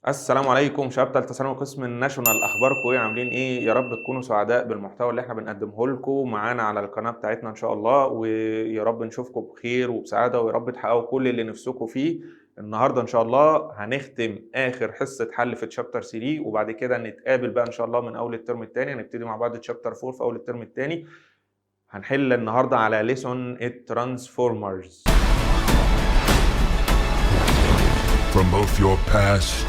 السلام عليكم شباب تالتة ثانوي قسم الناشونال، اخباركم ايه؟ عاملين ايه؟ يا رب تكونوا سعداء بالمحتوى اللي احنا بنقدمه لكم معانا على القناه بتاعتنا ان شاء الله، ويا رب نشوفكم بخير وبسعاده، ويا رب تحققوا كل اللي نفسكم فيه. النهارده ان شاء الله هنختم اخر حصه حل في تشابتر 3، وبعد كده نتقابل بقى ان شاء الله من اول الترم الثاني. هنبتدي مع بعض تشابتر 4 في اول الترم الثاني. هنحل النهارده على ليسون الترانسفورمرز. From both your past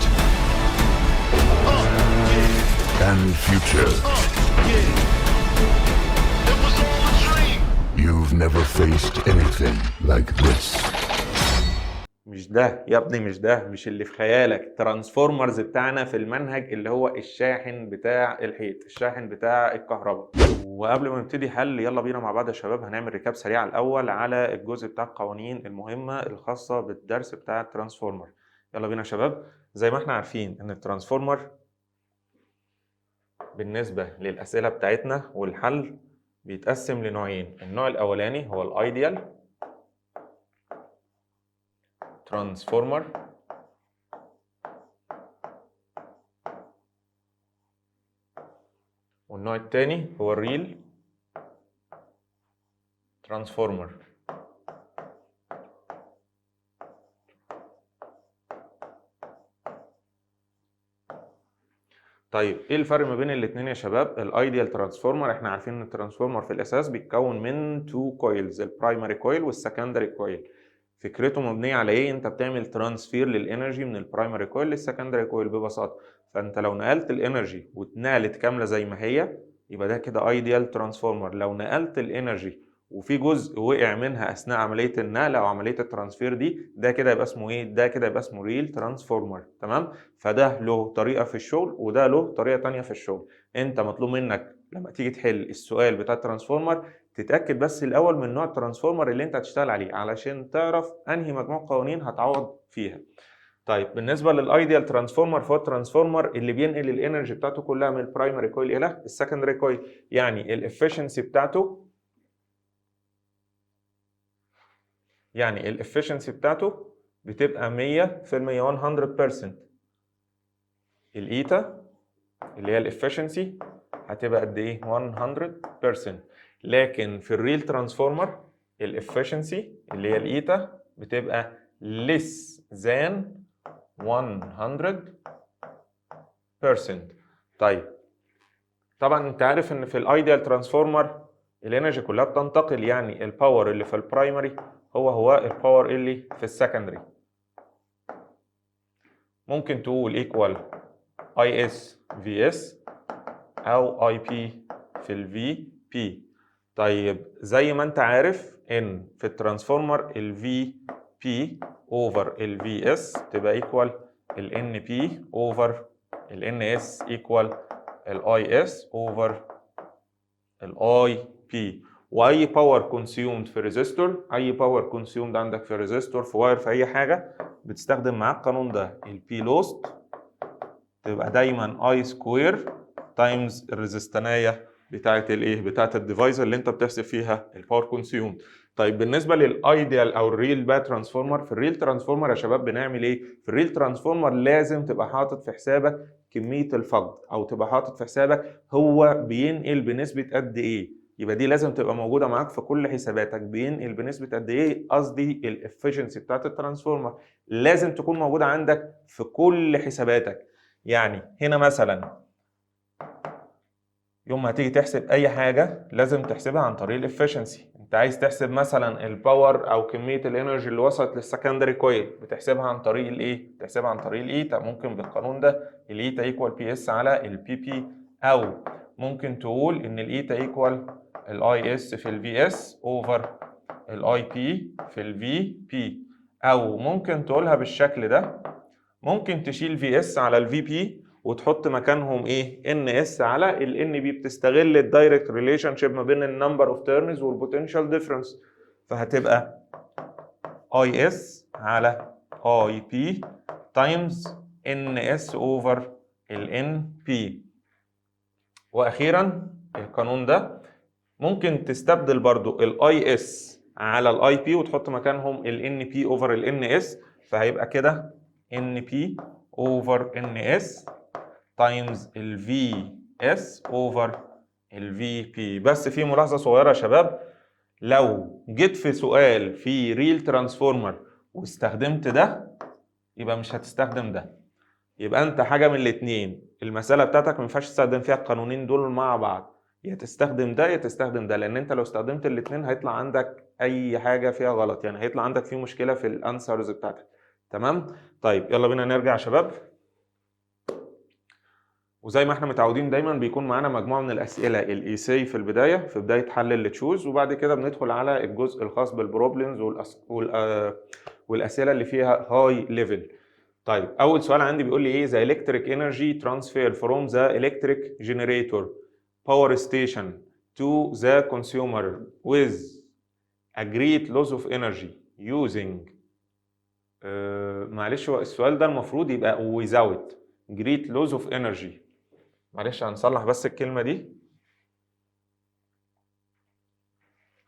and future, you've never faced anything like this. مش ده يا ابني، مش ده، مش اللي في خيالك. الترانسفورمرز بتاعنا في المنهج اللي هو الشاحن بتاع الحيط، الشاحن بتاع الكهرباء. وقبل ما نبتدي حل يلا بينا مع بعض يا شباب هنعمل ريكاب سريع الاول على الجزء بتاع القوانين المهمه الخاصه بالدرس بتاع الترانسفورمر. يلا بينا يا شباب. زي ما احنا عارفين ان الترانسفورمر بالنسبه للاسئله بتاعتنا والحل بيتقسم لنوعين. النوع الاولاني هو الايديال ترانسفورمر، والنوع الثاني هو الريل ترانسفورمر. طيب ايه الفرق ما بين الاثنين يا شباب؟ الايديال ترانسفورمر احنا عارفين ان الترانسفورمر في الاساس بيتكون من تو كويلز، البرايمري كويل والسكندري كويل. فكرته مبنيه على ايه؟ انت بتعمل ترانسفير للانرجي من البرايمري كويل للسكندري كويل ببساطه. فانت لو نقلت الانرجي واتنقلت كامله زي ما هي يبقى ده كده ايديال ترانسفورمر. لو نقلت الانرجي وفي جزء وقع منها اثناء عمليه النقل او عمليه الترانسفير دي، ده كده يبقى اسمه ايه؟ ده كده يبقى اسمه ريل ترانسفورمر. تمام؟ فده له طريقه في الشغل وده له طريقه تانية في الشغل. انت مطلوب منك لما تيجي تحل السؤال بتاع الترانسفورمر تتاكد بس الاول من نوع الترانسفورمر اللي انت هتشتغل عليه علشان تعرف انهي مجموعه قوانين هتعوض فيها. طيب بالنسبه للايديال ترانسفورمر فهو الترانسفورمر اللي بينقل الانرجي بتاعته كلها من البرايمري كويل الى السكندري كويل. يعني الافشنسي بتاعته بتبقى 100%، 100%. الايتا اللي هي الافشنسي هتبقى قد ايه؟ 100%. لكن في الريل ترانسفورمر الافشنسي اللي هي الايتا بتبقى less than 100%. طيب طبعا انت عارف ان في الايديال ترانسفورمر الانرجي كلها بتنتقل، يعني الباور اللي في البرايمري هو الباور اللي في السكندري. ممكن تقول ايكوال اي اس في اس او اي بي في الفي بي. طيب زي ما انت عارف ان في الترانسفورمر الفي بي اوفر الفي اس تبقى ايكوال الان بي اوفر الان اس ايكوال الاي اس اوفر الاي بي. واي باور كونسيومد في ريزيستور، اي باور كونسيومد عندك في ريزيستور في واير في اي حاجه بتستخدم معاه القانون ده، البي لوست تبقى دايما اي سكوير تايمز الريزستانيه بتاعت الايه؟ بتاعت الديفايس اللي انت بتحسب فيها الباور كونسيومد. طيب بالنسبه للايديال او الريل بقى ترانسفورمر، في الريل ترانسفورمر يا شباب بنعمل ايه؟ في الريل ترانسفورمر لازم تبقى حاطط في حسابك كميه الفقد، او تبقى حاطط في حسابك هو بينقل بنسبه قد ايه. يبقى دي لازم تبقى موجوده معاك في كل حساباتك، بينقل بنسبه قد ايه، قصدي الافشنسي بتاعت الترانسفورمر لازم تكون موجوده عندك في كل حساباتك. يعني هنا مثلا يوم ما هتيجي تحسب اي حاجه لازم تحسبها عن طريق الافشنسي. انت عايز تحسب مثلا الباور او كميه الانرجي اللي وصلت للسكندري كويل بتحسبها عن طريق الايه؟ بتحسبها عن طريق الايتا. ممكن بالقانون ده الايتا ايكوال بي اس على البي بي، او ممكن تقول ان الايتا ايكوال الاي اس في الفي اس اوفر الاي بي في الفي بي، او ممكن تقولها بالشكل ده، ممكن تشيل في اس على الفي بي وتحط مكانهم ايه؟ ان اس على الان بي. بتستغل الدايركت ريليشن شيب ما بين النمبر اوف تيرنز والبوتنشال ديفرنس، فهتبقى اي اس على اي بي تايمز ان اس اوفر الان بي. واخيرا القانون ده ممكن تستبدل برضو الاي اس على الاي بي وتحط مكانهم الان بي اوفر الان اس، فهيبقى كده ان بي اوفر ان اس تايمز الفي اس اوفر الفي بي. بس في ملاحظه صغيره يا شباب، لو جيت في سؤال في ريل ترانسفورمر واستخدمت ده يبقى مش هتستخدم ده. يبقى انت حاجه من الاثنين، المساله بتاعتك ما ينفعش تستخدم فيها القانونين دول مع بعض، يا تستخدم ده يا تستخدم ده، لان انت لو استخدمت الاثنين هيطلع عندك اي حاجه فيها غلط، يعني هيطلع عندك في مشكله في الانسرز بتاعتك. تمام. طيب يلا بينا نرجع يا شباب. وزي ما احنا متعودين دايما بيكون معانا مجموعه من الاسئله الايساي في البدايه، في بدايه حل اللي تشوز، وبعد كده بندخل على الجزء الخاص بالبروبلمز والاسئله اللي فيها هاي ليفل. طيب اول سؤال عندي بيقول لي ايه؟ the electric energy transfer from the electric generator power station to the consumer with a great loss of energy using معلش هو السؤال ده المفروض يبقى without great loss of energy. معلش هنصلح بس الكلمة دي،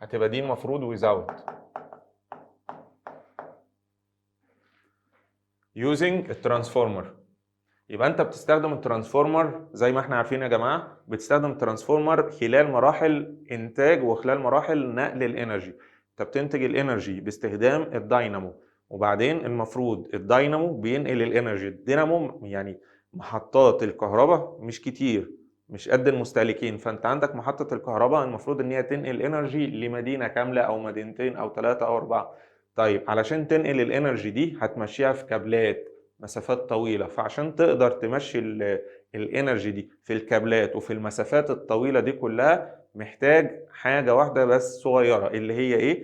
هتبقى دي المفروض without using الترانسفورمر. يبقى انت بتستخدم الترانسفورمر زي ما احنا عارفين يا جماعه، بتستخدم الترانسفورمر خلال مراحل انتاج وخلال مراحل نقل الانرجي. انت بتنتج الانرجي باستخدام الداينامو، وبعدين المفروض الداينامو بينقل الانرجي. الدينامو يعني محطات الكهرباء مش كتير، مش قد المستهلكين، فانت عندك محطه الكهرباء المفروض ان هي تنقل انرجي لمدينه كامله او مدينتين او 3 أو 4. طيب علشان تنقل الانرجي دي هتمشيها في كابلات مسافات طويله، فعشان تقدر تمشي الانرجي دي في الكابلات وفي المسافات الطويله دي كلها محتاج حاجه واحده بس صغيره، اللي هي ايه؟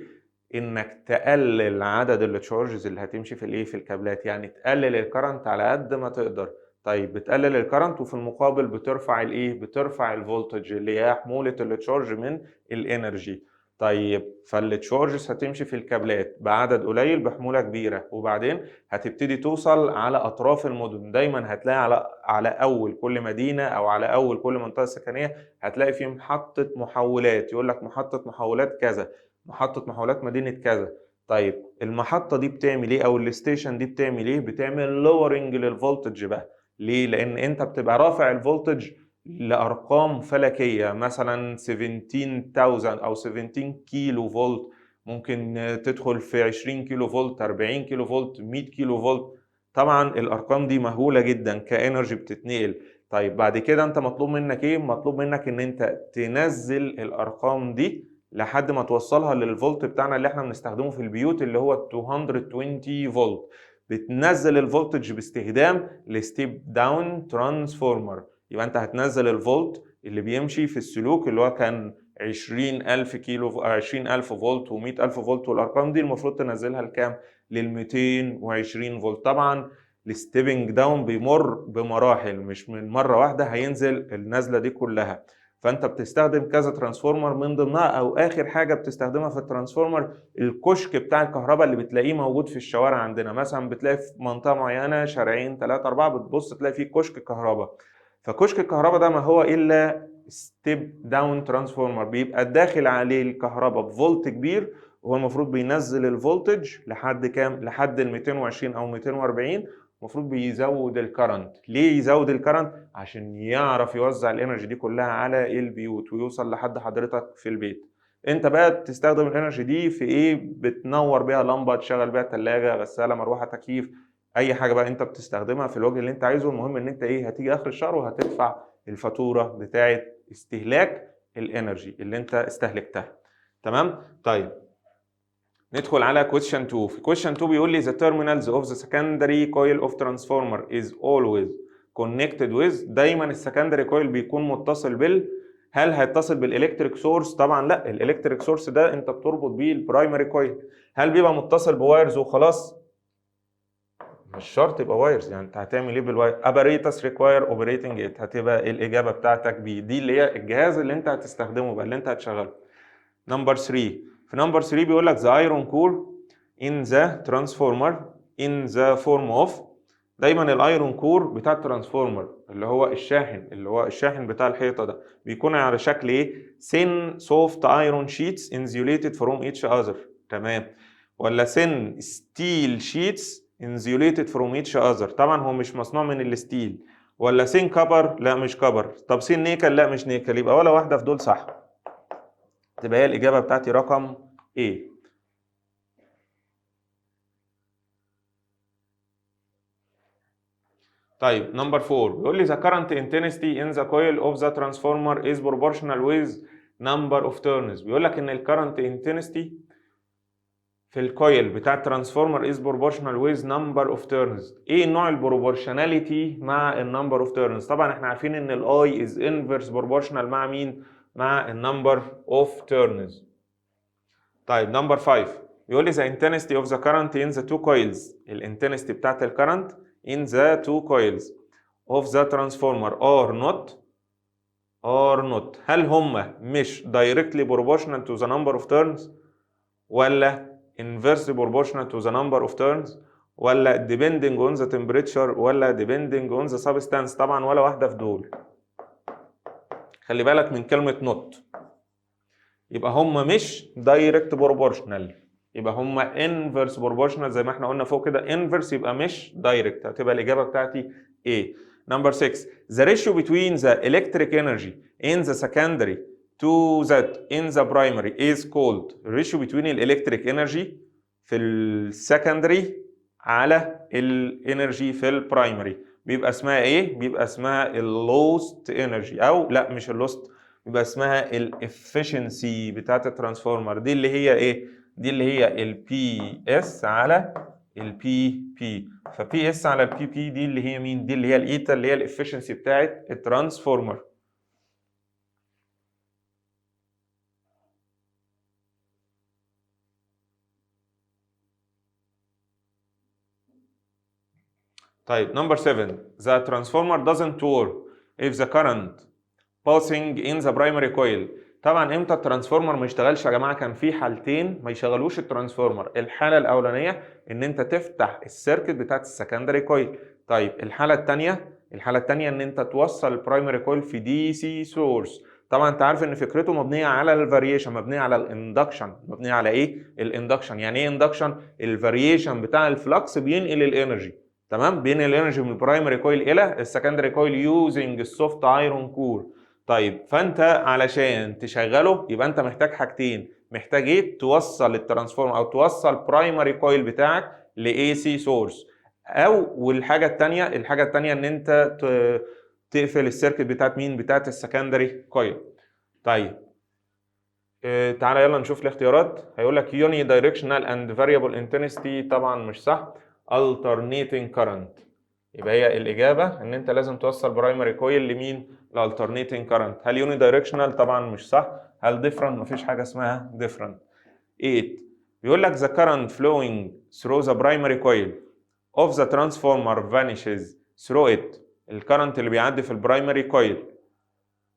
انك تقلل عدد التشارجز اللي هتمشي في الايه؟ في الكابلات، يعني تقلل الكرنت على قد ما تقدر. طيب بتقلل الكرنت وفي المقابل بترفع الايه؟ بترفع الفولتج اللي هي حموله التشارج من الانرجي. طيب فالتشارجز هتمشي في الكابلات بعدد قليل بحموله كبيره، وبعدين هتبتدي توصل على اطراف المدن. دايما هتلاقي على اول كل مدينه او على اول كل منطقه سكنيه هتلاقي فيه محطه محولات، يقول لك محطه محولات كذا، محطه محولات مدينه كذا. طيب المحطه دي بتعمل ايه او الستيشن دي بتعمل ايه؟ بتعمل لورنج للفولتج بقى. ليه؟ لان انت بتبقى رافع الفولتج لارقام فلكيه، مثلا 17000 او 17 كيلو فولت، ممكن تدخل في 20 كيلو فولت، 40 كيلو فولت، 100 كيلو فولت. طبعا الارقام دي مهوله جدا كانرجي بتتنقل. طيب بعد كده انت مطلوب منك ايه؟ مطلوب منك ان انت تنزل الارقام دي لحد ما توصلها للفولت بتاعنا اللي احنا بنستخدمه في البيوت اللي هو 220 فولت. بتنزل الفولتج باستخدام الستيب داون ترانسفورمر. يبقى انت هتنزل الفولت اللي بيمشي في السلوك اللي هو كان 20,000 كيلو 20,000 فولت و100,000 فولت، والارقام دي المفروض تنزلها لكام؟ لل 220 فولت. طبعا الستيبنج داون بيمر بمراحل، مش من مره واحده هينزل النزله دي كلها. فانت بتستخدم كذا ترانسفورمر، من ضمنها او اخر حاجه بتستخدمها في الترانسفورمر الكشك بتاع الكهرباء اللي بتلاقيه موجود في الشوارع عندنا. مثلا بتلاقي في منطقه معينه شارعين 3 4 بتبص تلاقي فيه كشك كهرباء. فكشك الكهرباء ده ما هو الا ستيب داون ترانسفورمر، بيبقى داخل عليه الكهرباء بفولت كبير، وهو المفروض بينزل الفولتج لحد كام؟ لحد ال 220 او 240. المفروض بيزود الكرنت. ليه يزود الكرنت؟ عشان يعرف يوزع الانرجي دي كلها على البيوت ويوصل لحد حضرتك في البيت. انت بقى تستخدم الانرجي دي في ايه؟ بتنور بيها لمبه، تشغل بيها ثلاجه، غساله، مروحه، تكييف، اي حاجه بقى انت بتستخدمها في الوجه اللي انت عايزه. المهم ان انت ايه؟ هتيجي اخر الشهر وهتدفع الفاتوره بتاعه استهلاك الانرجي اللي انت استهلكتها. تمام؟ طيب ندخل على question 2. في question 2 بيقول لي the terminals of the secondary coil of transformer is always connected with. دايما السكندري كويل بيكون متصل هل هيتصل بالالكتريك سورس؟ طبعا لا، الالكتريك سورس ده انت بتربط بيه البرايمري كويل. هل بيبقى متصل بوايرز وخلاص؟ مش شرط يبقى وايرز. يعني انت هتعمل ايه بالواير؟ apparatus require operating it. هتبقى الاجابه بتاعتك بي، دي اللي هي الجهاز اللي انت هتستخدمه بقى، اللي انت هتشغله. نمبر 3. في نمبر 3 بيقول لك the iron core in the transformer in the form of. دايما الايرون كور بتاع الترانسفورمر اللي هو الشاحن بتاع الحيطه ده بيكون على شكل ايه؟ thin soft iron sheets insulated from each other. تمام؟ ولا thin steel sheets insulated from each other. طبعا هو مش مصنوع من الستيل. ولا سين كبر؟ لا مش كبر. طب سين نيكل؟ لا مش نيكل. يبقى ولا واحدة في دول صح. تبقى هي الإجابة بتاعتي رقم A. طيب نمبر 4 بيقول لي the current intensity in the coil of the transformer is proportional with number of turns. بيقول لك ان الكرنت intensity في الكويل بتاع الترانسفورمر is proportional with number of turns. ايه نوع البروبورشناليتي مع النمبر اوف turns؟ طبعا احنا عارفين ان الاي is inverse proportional مع مين؟ مع النمبر اوف turns. طيب نمبر 5 بيقول لي the intensity of the current in the two coils. الانتنستي بتاعت الكرنت in the two coils of the transformer are not. هل هم مش directly proportional to the number of turns ولا inversely proportional to the number of turns ولا depending on the temperature ولا depending on the substance؟ طبعا ولا واحدة في دول. خلي بالك من كلمة not. يبقى هم مش direct proportional، يبقى هم inverse proportional زي ما احنا قلنا فوق كده. inverse يبقى مش direct. هتبقى الإجابة بتاعتي A. Number 6 the ratio between the electric energy in the secondary to that in the primary is called ratio between electric energy في السكندري على الانرجي في البرايمري. بيبقى اسمها ايه؟ بيبقى اسمها اللوست انرجي، او لا مش اللوست، بيبقى اسمها الافشنسي بتاعت الترانسفورمر. دي اللي هي ايه؟ دي اللي هي البي اس على البي بي. فبي اس على البي بي دي اللي هي مين؟ دي اللي هي الايتا اللي هي الافشنسي بتاعت الترانسفورمر. طيب نمبر 7 the transformer doesn't work if the current passing in the primary coil. طبعا امتى الترانسفورمر ما يشتغلش يا جماعه؟ كان في حالتين ما يشغلوش الترانسفورمر. الحاله الاولانيه ان انت تفتح السيركت بتاعت السكندري كويل. طيب الحاله الثانيه ان انت توصل البرايمري كويل في دي سي سورس. طبعا انت عارف ان فكرته مبنيه على الفاريشن، مبنيه على الاندكشن. مبنيه على ايه؟ الاندكشن. يعني ايه اندكشن؟ الفاريشن بتاع الفلكس بينقل الانرجي. تمام؟ بينقل الانرجي من البرايمري كويل الى السكندري كويل يوزنج السوفت ايرون كور. طيب فانت علشان تشغله يبقى انت محتاج حاجتين. محتاج ايه؟ توصل الترانسفورمر او توصل برايمري كويل بتاعك لاي سي سورس، والحاجه الثانيه ان انت تقفل السيركت بتاعت مين؟ بتاعت السكندري كويل. طيب تعالى يلا نشوف الاختيارات. هيقول لك يوني دايركشنال اند فاريبل انتنسيتي، طبعا مش صح. alternating current، يبقى هي الاجابه ان انت لازم توصل برايمري كويل لمين؟ لالترنيتنج كارنت. هل يوني دايركشنال؟ طبعا مش صح. هل ديفرنت؟ مفيش حاجه اسمها ديفرنت. 8 بيقول لك the current flowing through the primary coil of the transformer vanishes through it. الكرنت اللي بيعدي في البرايمري كويل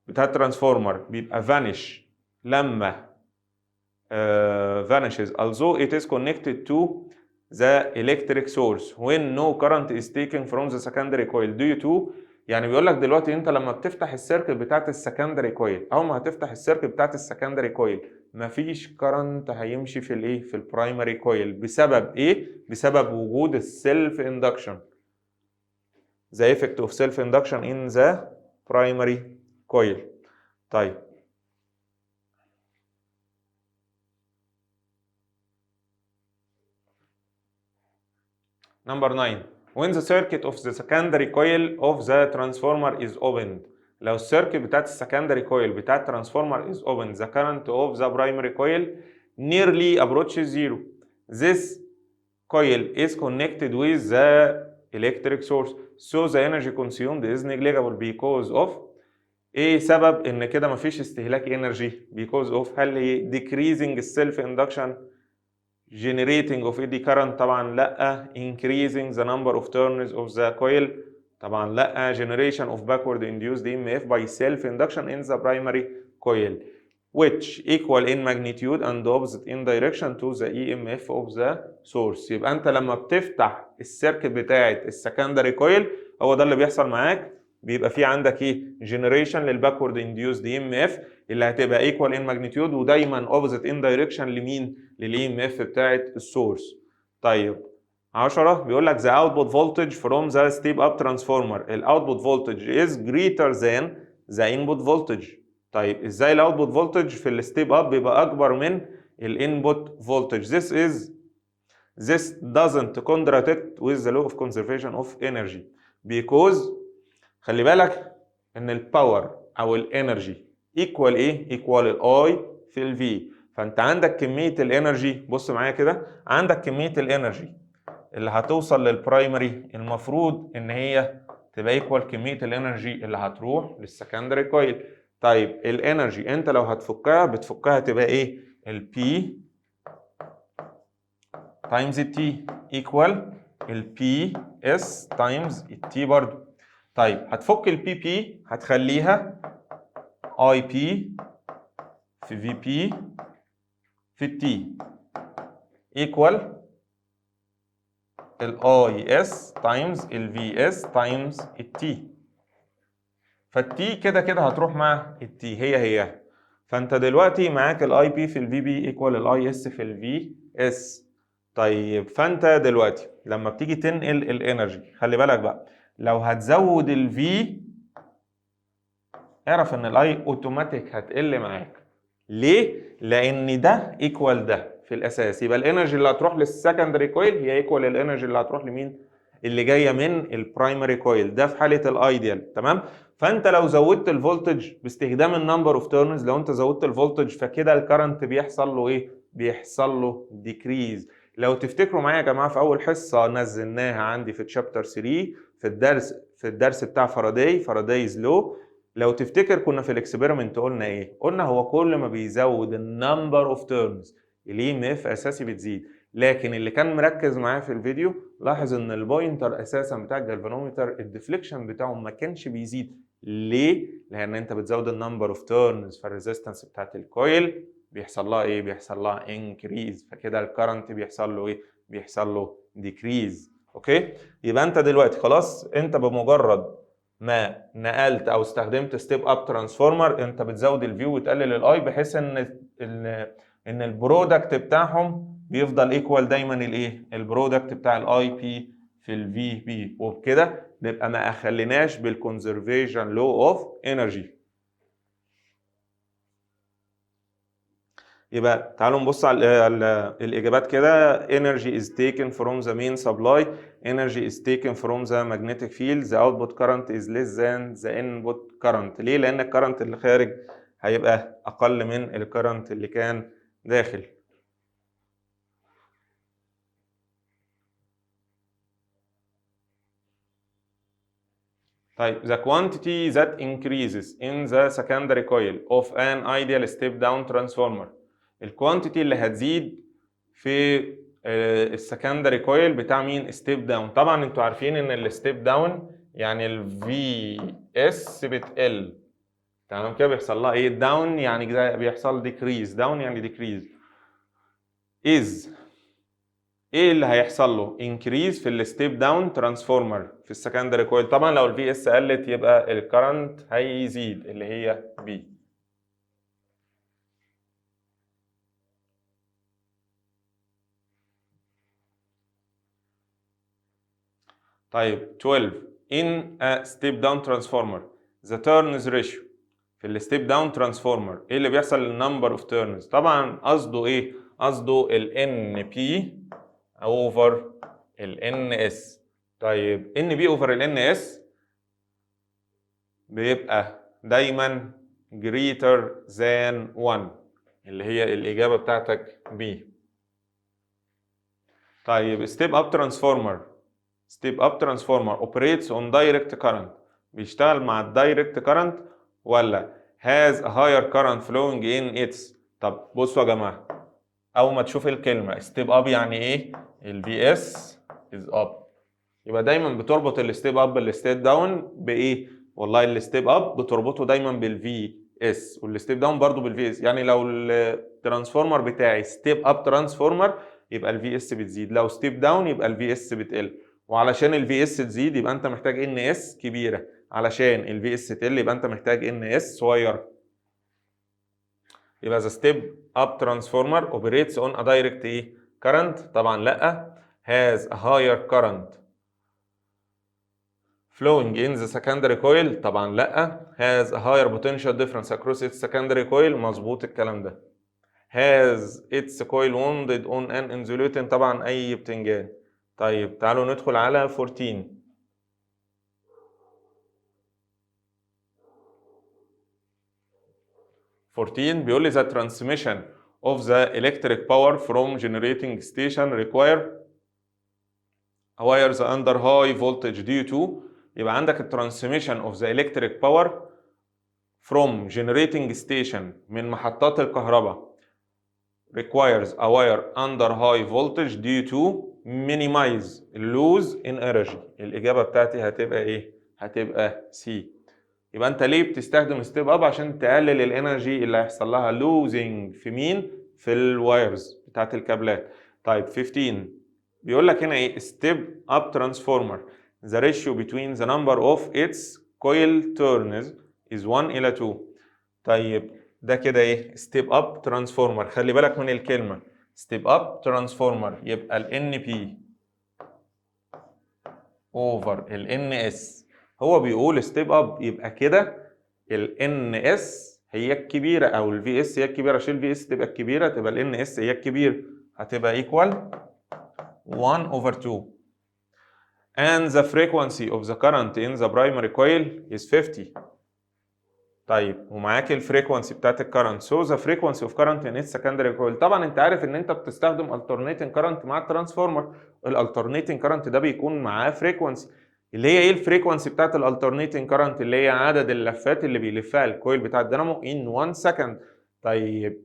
بتاع الترانسفورمر بيبقى vanish لما vanishes although it is connected to the electric source when no current is taken from the secondary coil due to. يعني بيقول لك دلوقتي انت لما بتفتح السيركت بتاعت السكندري كويل، اول ما هتفتح السيركت بتاعت السكندري كويل مفيش كرنت هيمشي في الايه؟ في البرايمري كويل. بسبب ايه؟ بسبب وجود السيلف اندكشن. the effect of self induction in the primary coil. طيب Number 9 when the circuit of the secondary coil of the transformer is opened. لو السيركت بتاعت السكندري كويل بتاعت الترانسفورمر is opened the current of the primary coil nearly approaches zero. This coil is connected with the electric source so the energy consumed is negligible because of. ايه سبب ان كده مفيش استهلاك انرجي؟ because of هل هي decreasing self induction generating of eddy current؟ طبعا لا. increasing the number of turns of the coil؟ طبعا لا. generation of backward induced EMF by self induction in the primary coil which equal in magnitude and opposite in direction to the EMF of the source. يبقى انت لما بتفتح السيركت بتاعت السكندري كويل هو ده اللي بيحصل معاك. بيبقى في عندك ايه؟ generation للباكورد induced EMF اللي هتبقى equal in magnitude ودايما opposite in direction لمين؟ للإي ام اف بتاعت السورس. طيب 10 بيقول لك the output voltage from the step up transformer الاوتبوت voltage is greater than the input voltage. طيب ازاي الاوتبوت voltage في الستيب اب بيبقى اكبر من الانبوت voltage؟ This doesn't contradict with the law of conservation of energy because خلي بالك ان الباور او الانرجي ايكوال ايه؟ ايكوال الاي في الفي. فانت عندك كميه الانرجي، بص معايا كده، عندك كميه الانرجي اللي هتوصل للبرايمري المفروض ان هي تبقى ايكوال كميه الانرجي اللي هتروح للسكندري كويل. طيب الانرجي انت لو هتفكها بتفكها تبقى ايه؟ البي تايمز التي ايكوال البي اس تايمز التي برضو. طيب هتفك البي بي هتخليها اي بي في في بي في التي ايكوال الاي اس تايمز الفي اس تايمز التي. فالتي كده كده هتروح مع التي هي. فانت دلوقتي معاك الاي بي في الفي بي ايكوال الاي اس في الفي اس. طيب فانت دلوقتي لما بتيجي تنقل الانرجي خلي بالك بقى، لو هتزود الفي اعرف ان الاي اوتوماتيك هتقل معاك. ليه؟ لان ده ايكوال ده في الاساس، يبقى الانرجي اللي هتروح للسكندري كويل هي ايكوال الانرجي اللي هتروح لمين؟ اللي جايه من البرايمري كويل، ده في حاله الايديال. تمام؟ فانت لو زودت الفولتج باستخدام النمبر اوف تيرنز، لو انت زودت الفولتج فكده الكرنت بيحصل له ايه؟ بيحصل له ديكريز. لو تفتكروا معايا يا جماعه في اول حصه نزلناها عندي في تشابتر 3 في الدرس بتاع فارادايز لو، لو تفتكر كنا في الاكسبيرمنت قلنا ايه؟ قلنا هو كل ما بيزود النمبر اوف تيرنز الاي ام اف اساسي بتزيد. لكن اللي كان مركز معايا في الفيديو لاحظ ان البوينتر اساسا بتاع الجالفانومتر الديفليكشن بتاعه ما كانش بيزيد. ليه؟ لان انت بتزود النمبر اوف تيرنز فالريزيستنس بتاعت الكويل بيحصل لها ايه؟ بيحصل لها انكريز، فكده الكرنت بيحصل له ايه؟ بيحصل له ديكريز. اوكي؟ يبقى انت دلوقتي خلاص انت بمجرد ما نقلت او استخدمت ستيب اب ترانسفورمر انت بتزود الفيو وتقلل الاي بحيث ان البرودكت بتاعهم بيفضل ايكوال دايما الايه؟ البرودكت بتاع الاي بي في الفي بي، وبكده نبقى ما اخليناش بالكونزرفيشن لو اوف انرجي. يبقى تعالوا نبص على الاجابات كده. energy is taken from the main supply, energy is taken from the magnetic field, the output current is less than the input current. ليه؟ لان الكرنت اللي خارج هيبقى اقل من الكرنت اللي كان داخل. طيب the quantity that increases in the secondary coil of an ideal step down transformer، الكوانتيتي اللي هتزيد في السكندري كويل بتاع مين؟ ستيب داون. طبعا انتوا عارفين ان الستيب داون يعني الفي اس بتقل. تمام كده؟ بيحصل لها ايه؟ داون يعني بيحصل ديكريز، داون يعني ديكريز. ايه اللي هيحصل له؟ انكريز في الستيب داون ترانسفورمر في السكندري كويل. طبعا لو الفي اس قلت يبقى الكرنت هيزيد اللي هي بي. طيب 12 in a step down transformer the turns ratio في الستيب داون ترانسفورمر ايه اللي بيحصل للنمبر اوف تيرنز؟ طبعا قصده ايه؟ قصده ال NP over ال NS. طيب NP over ال NS بيبقى دايما greater than 1 اللي هي الإجابة بتاعتك B. طيب step up transformer operates on direct current، بيشتغل مع الدايركت current ولا has a higher current flowing in its؟ طب بصوا يا جماعة، أول ما تشوف الكلمة step up يعني إيه؟ ال VS is up، يبقى دايما بتربط الستيب اب بالستيب داون بايه؟ والله الستيب اب بتربطه دايما بالفي اس والستيب داون برضو بالفي اس. يعني لو الترانسفورمر بتاعي ستيب اب ترانسفورمر يبقى الفي اس بتزيد، لو ستيب داون يبقى الفي اس بتقل. وعلشان الفي اس تزيد يبقى انت محتاج ان اس كبيره، علشان الفي اس تقل يبقى انت محتاج ان اس صغير. يبقى the step up transformer operates on a direct current؟ طبعا لا. has a higher current flowing in the secondary coil؟ طبعا لا. has a higher potential difference across its secondary coil؟ مظبوط الكلام ده. has its coil wounded on an insulating؟ طبعا اي بتنجان. طيب تعالوا ندخل على 14. بيقول لي the transmission of the electric power from generating station require wires under high voltage due to. يبقى عندك الترانسميشن of the electric power from generating station من محطات الكهرباء requires a wire under high voltage due to minimize lose in energy. الإجابة بتاعتي هتبقى إيه؟ هتبقى C. يبقى أنت ليه بتستخدم ستيب أب؟ عشان تقلل الإنرجي اللي هيحصل لها losing في مين؟ في الوايرز بتاعت الكابلات. طيب 15 بيقول لك هنا إيه؟ ستيب أب ترانسفورمر the ratio between the number of its coil turns is 1 إلى 2. طيب ده كده ايه؟ ستيب اب ترانسفورمر. خلي بالك من الكلمه ستيب اب ترانسفورمر، يبقى ال NP اوفر ال NS. هو بيقول ستيب اب، يبقى كده ال NS هي الكبيره او ال VS هي الكبيره. شيل VS تبقى الكبيره، تبقى ال NS هي الكبيره، هتبقى ايكوال 1 over 2. and the frequency of the current in the primary coil is 50. طيب ومعاك الفريكونسي بتاعت الكرنت. سو ذا فريكونسي اوف كرنت ان اتس سكندري كويل. طبعا انت عارف ان انت بتستخدم الترنيتنج كرنت مع الترانسفورمر. الالترنيتنج كرنت ده بيكون معاه فريكونسي. اللي هي ايه الفريكونسي بتاعت الالترنيتنج كرنت؟ اللي هي عدد اللفات اللي بيلفها الكويل بتاع الدينامو ان 1 سكند. طيب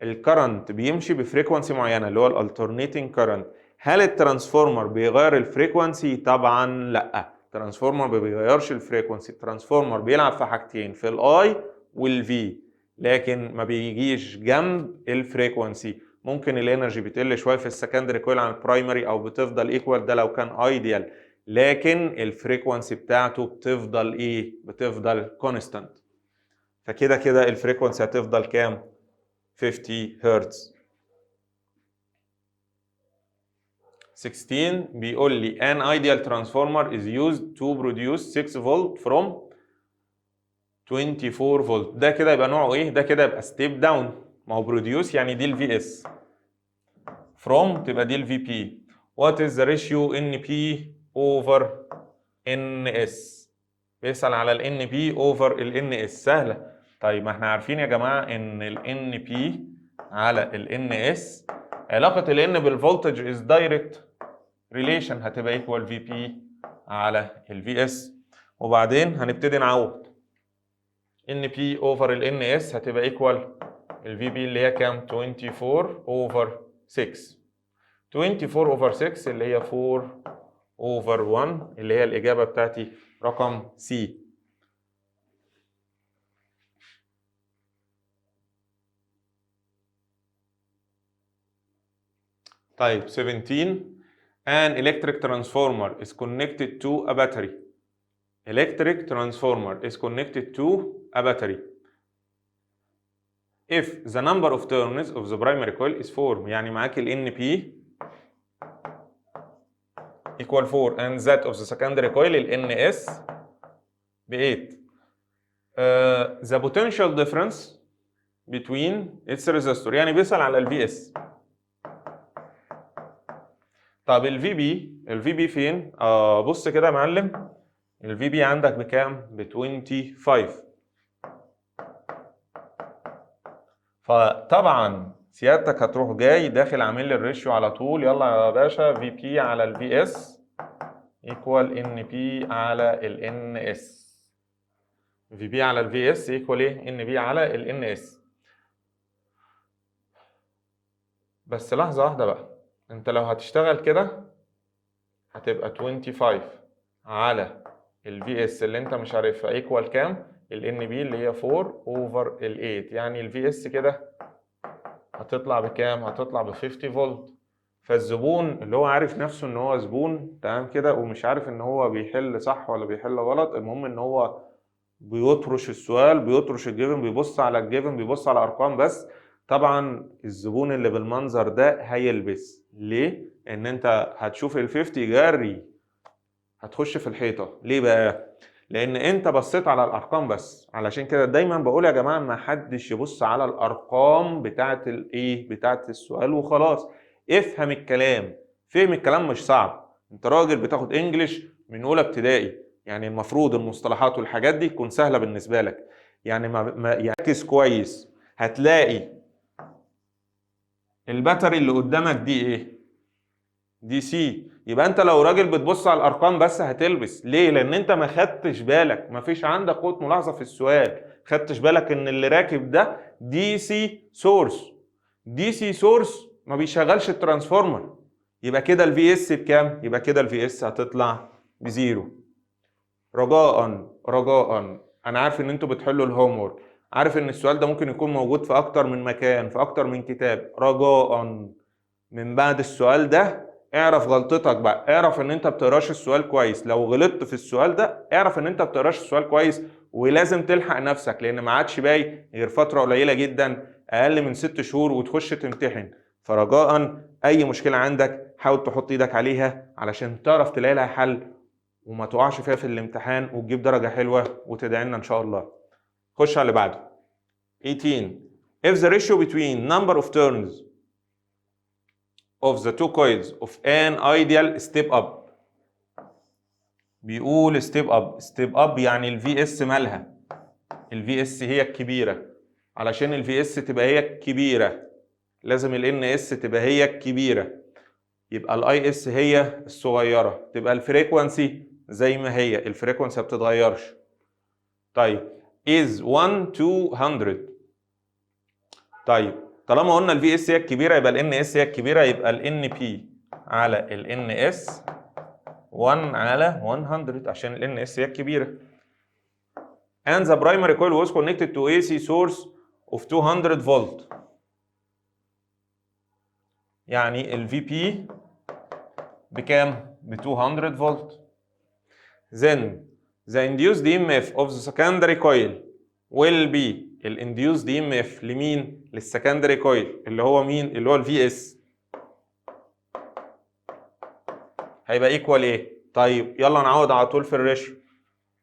الكرنت بيمشي بفريكونسي معينه اللي هو الالترنيتنج كرنت. هل الترانسفورمر بيغير الفريكونسي؟ طبعا لا. الترانسفورمر ما بيغيرش الفريكونسي. الترانسفورمر بيلعب في حاجتين، في الاي والفي، لكن ما بيجيش جنب الفريكونسي. ممكن الانرجي بتقل شويه في السكندري كويل عن البرايمري او بتفضل ايكوال، ده لو كان ايديال، لكن الفريكونسي بتاعته بتفضل ايه؟ بتفضل كونستانت. فكده كده الفريكونسي هتفضل كام؟ 50 هرتز. 16 بيقول لي an ideal transformer is used to produce 6 volt from 24 فولت. ده كده يبقى نوعه ايه؟ ده كده يبقى ستيب داون. ما هو بروديوس يعني دي الفي اس، from تبقى دي الفي بي. what is the ratio NP over NS؟ بيسأل على ال NP over ال NS. سهلة. طيب ما احنا عارفين يا جماعة ان ال NP على ال NS علاقة ال N بالفولتج is direct relation، هتبقى ايكوال في بي على الفي اس. وبعدين هنبتدي نعوض. ان بي اوفر ال ان اس هتبقى ايكوال الفي بي اللي هي كام؟ 24 اوفر 6. 24 اوفر 6 اللي هي 4 اوفر 1 اللي هي الاجابه بتاعتي رقم سي. طيب 17 an electric transformer is connected to a battery. Electric transformer is connected to a battery if the number of turns of the primary coil is 4. يعني معاك ال NP equal 4 and that of the secondary coil ال NS ب 8. The potential difference between its resistor، يعني بيسأل على ال VS. طب ال VB فين؟ بص كده يا معلم، ال VB عندك بكام؟ ب 25. فطبعا سيادتك هتروح جاي داخل عامل لي الريشيو على طول. يلا يا باشا، في بي على الفي اس ايكوال ان بي على ال ان اس. في بي على الفي اس ايكوال ايه؟ ان بي على ال ان اس. بس لحظه واحده بقى، انت لو هتشتغل كده هتبقى 25 على الفي اس اللي انت مش عارفها ايكوال كام؟ ال ان بي اللي هي 4 اوفر ال 8. يعني الفي اس كده هتطلع بكام؟ هتطلع ب 50 فولت. فالزبون اللي هو عارف نفسه ان هو زبون تمام كده ومش عارف ان هو بيحل صح ولا بيحل غلط، المهم ان هو بيطرش السؤال، بيطرش الجيفن، بيبص على الجيفن، بيبص على ارقام بس. طبعا الزبون اللي بالمنظر ده هيلبس ليه؟ ان انت هتشوف ال 50 جري هتخش في الحيطه. ليه بقى؟ لان انت بصيت على الارقام بس. علشان كده دايما بقول يا جماعه ما حدش يبص على الارقام بتاعه الايه بتاعه السؤال وخلاص. افهم الكلام. فهم الكلام مش صعب. انت راجل بتاخد انجليش من اولى ابتدائي، يعني المفروض المصطلحات والحاجات دي تكون سهله بالنسبه لك. يعني يركز كويس. هتلاقي الباتري اللي قدامك دي ايه؟ دي سي. يبقى انت لو راجل بتبص على الارقام بس هتلبس. ليه؟ لان انت ما خدتش بالك، ما فيش عندك قوه ملاحظه في السؤال. خدتش بالك ان اللي راكب ده دي سي سورس. دي سي سورس ما بيشغلش الترانسفورمر. يبقى كده الفي اس بكام؟ يبقى كده الفي اس هتطلع بزيرو. رجاء انا عارف ان انتوا بتحلوا الهوم وورك، عارف ان السؤال ده ممكن يكون موجود في اكتر من مكان في اكتر من كتاب. رجاء من بعد السؤال ده اعرف غلطتك بقى. اعرف ان انت بتقراش السؤال كويس. لو غلطت في السؤال ده اعرف ان انت بتقراش السؤال كويس، ولازم تلحق نفسك لان ما عادش باقي غير فتره قليله جدا، اقل من 6 شهور وتخش تمتحن. فرجاء اي مشكله عندك حاول تحط ايدك عليها علشان تعرف تلاقي لها حل وما تقعش فيها في الامتحان وتجيب درجه حلوه وتدعي لنا ان شاء الله. خش على اللي بعده. 18. If the ratio between number of turns of the two coils of an ideal step up. بيقول step up يعني ال VS مالها؟ ال VS هي الكبيرة. علشان ال VS تبقى هي الكبيرة لازم ال NS تبقى هي الكبيرة. يبقى ال IS هي الصغيرة. تبقى الفريكوانسي زي ما هي. الفريكوانسي ما بتتغيرش. طيب is 1 to 100. طيب طالما قلنا ال VS هي الكبيرة يبقى ال NS هي الكبيرة. يبقى ال NP على ال NS 1 على 100 عشان ال NS هي الكبيرة. And the primary coil was connected to AC source of 200 volt. يعني ال VP بكام؟ ب 200 volt. Then the induced EMF of the secondary coil will be ال induced EMF لمين؟ للسكندري كويل اللي هو مين؟ اللي هو ال VS. هيبقى ايكوال ايه؟ طيب يلا نعوض على طول في الريشيو.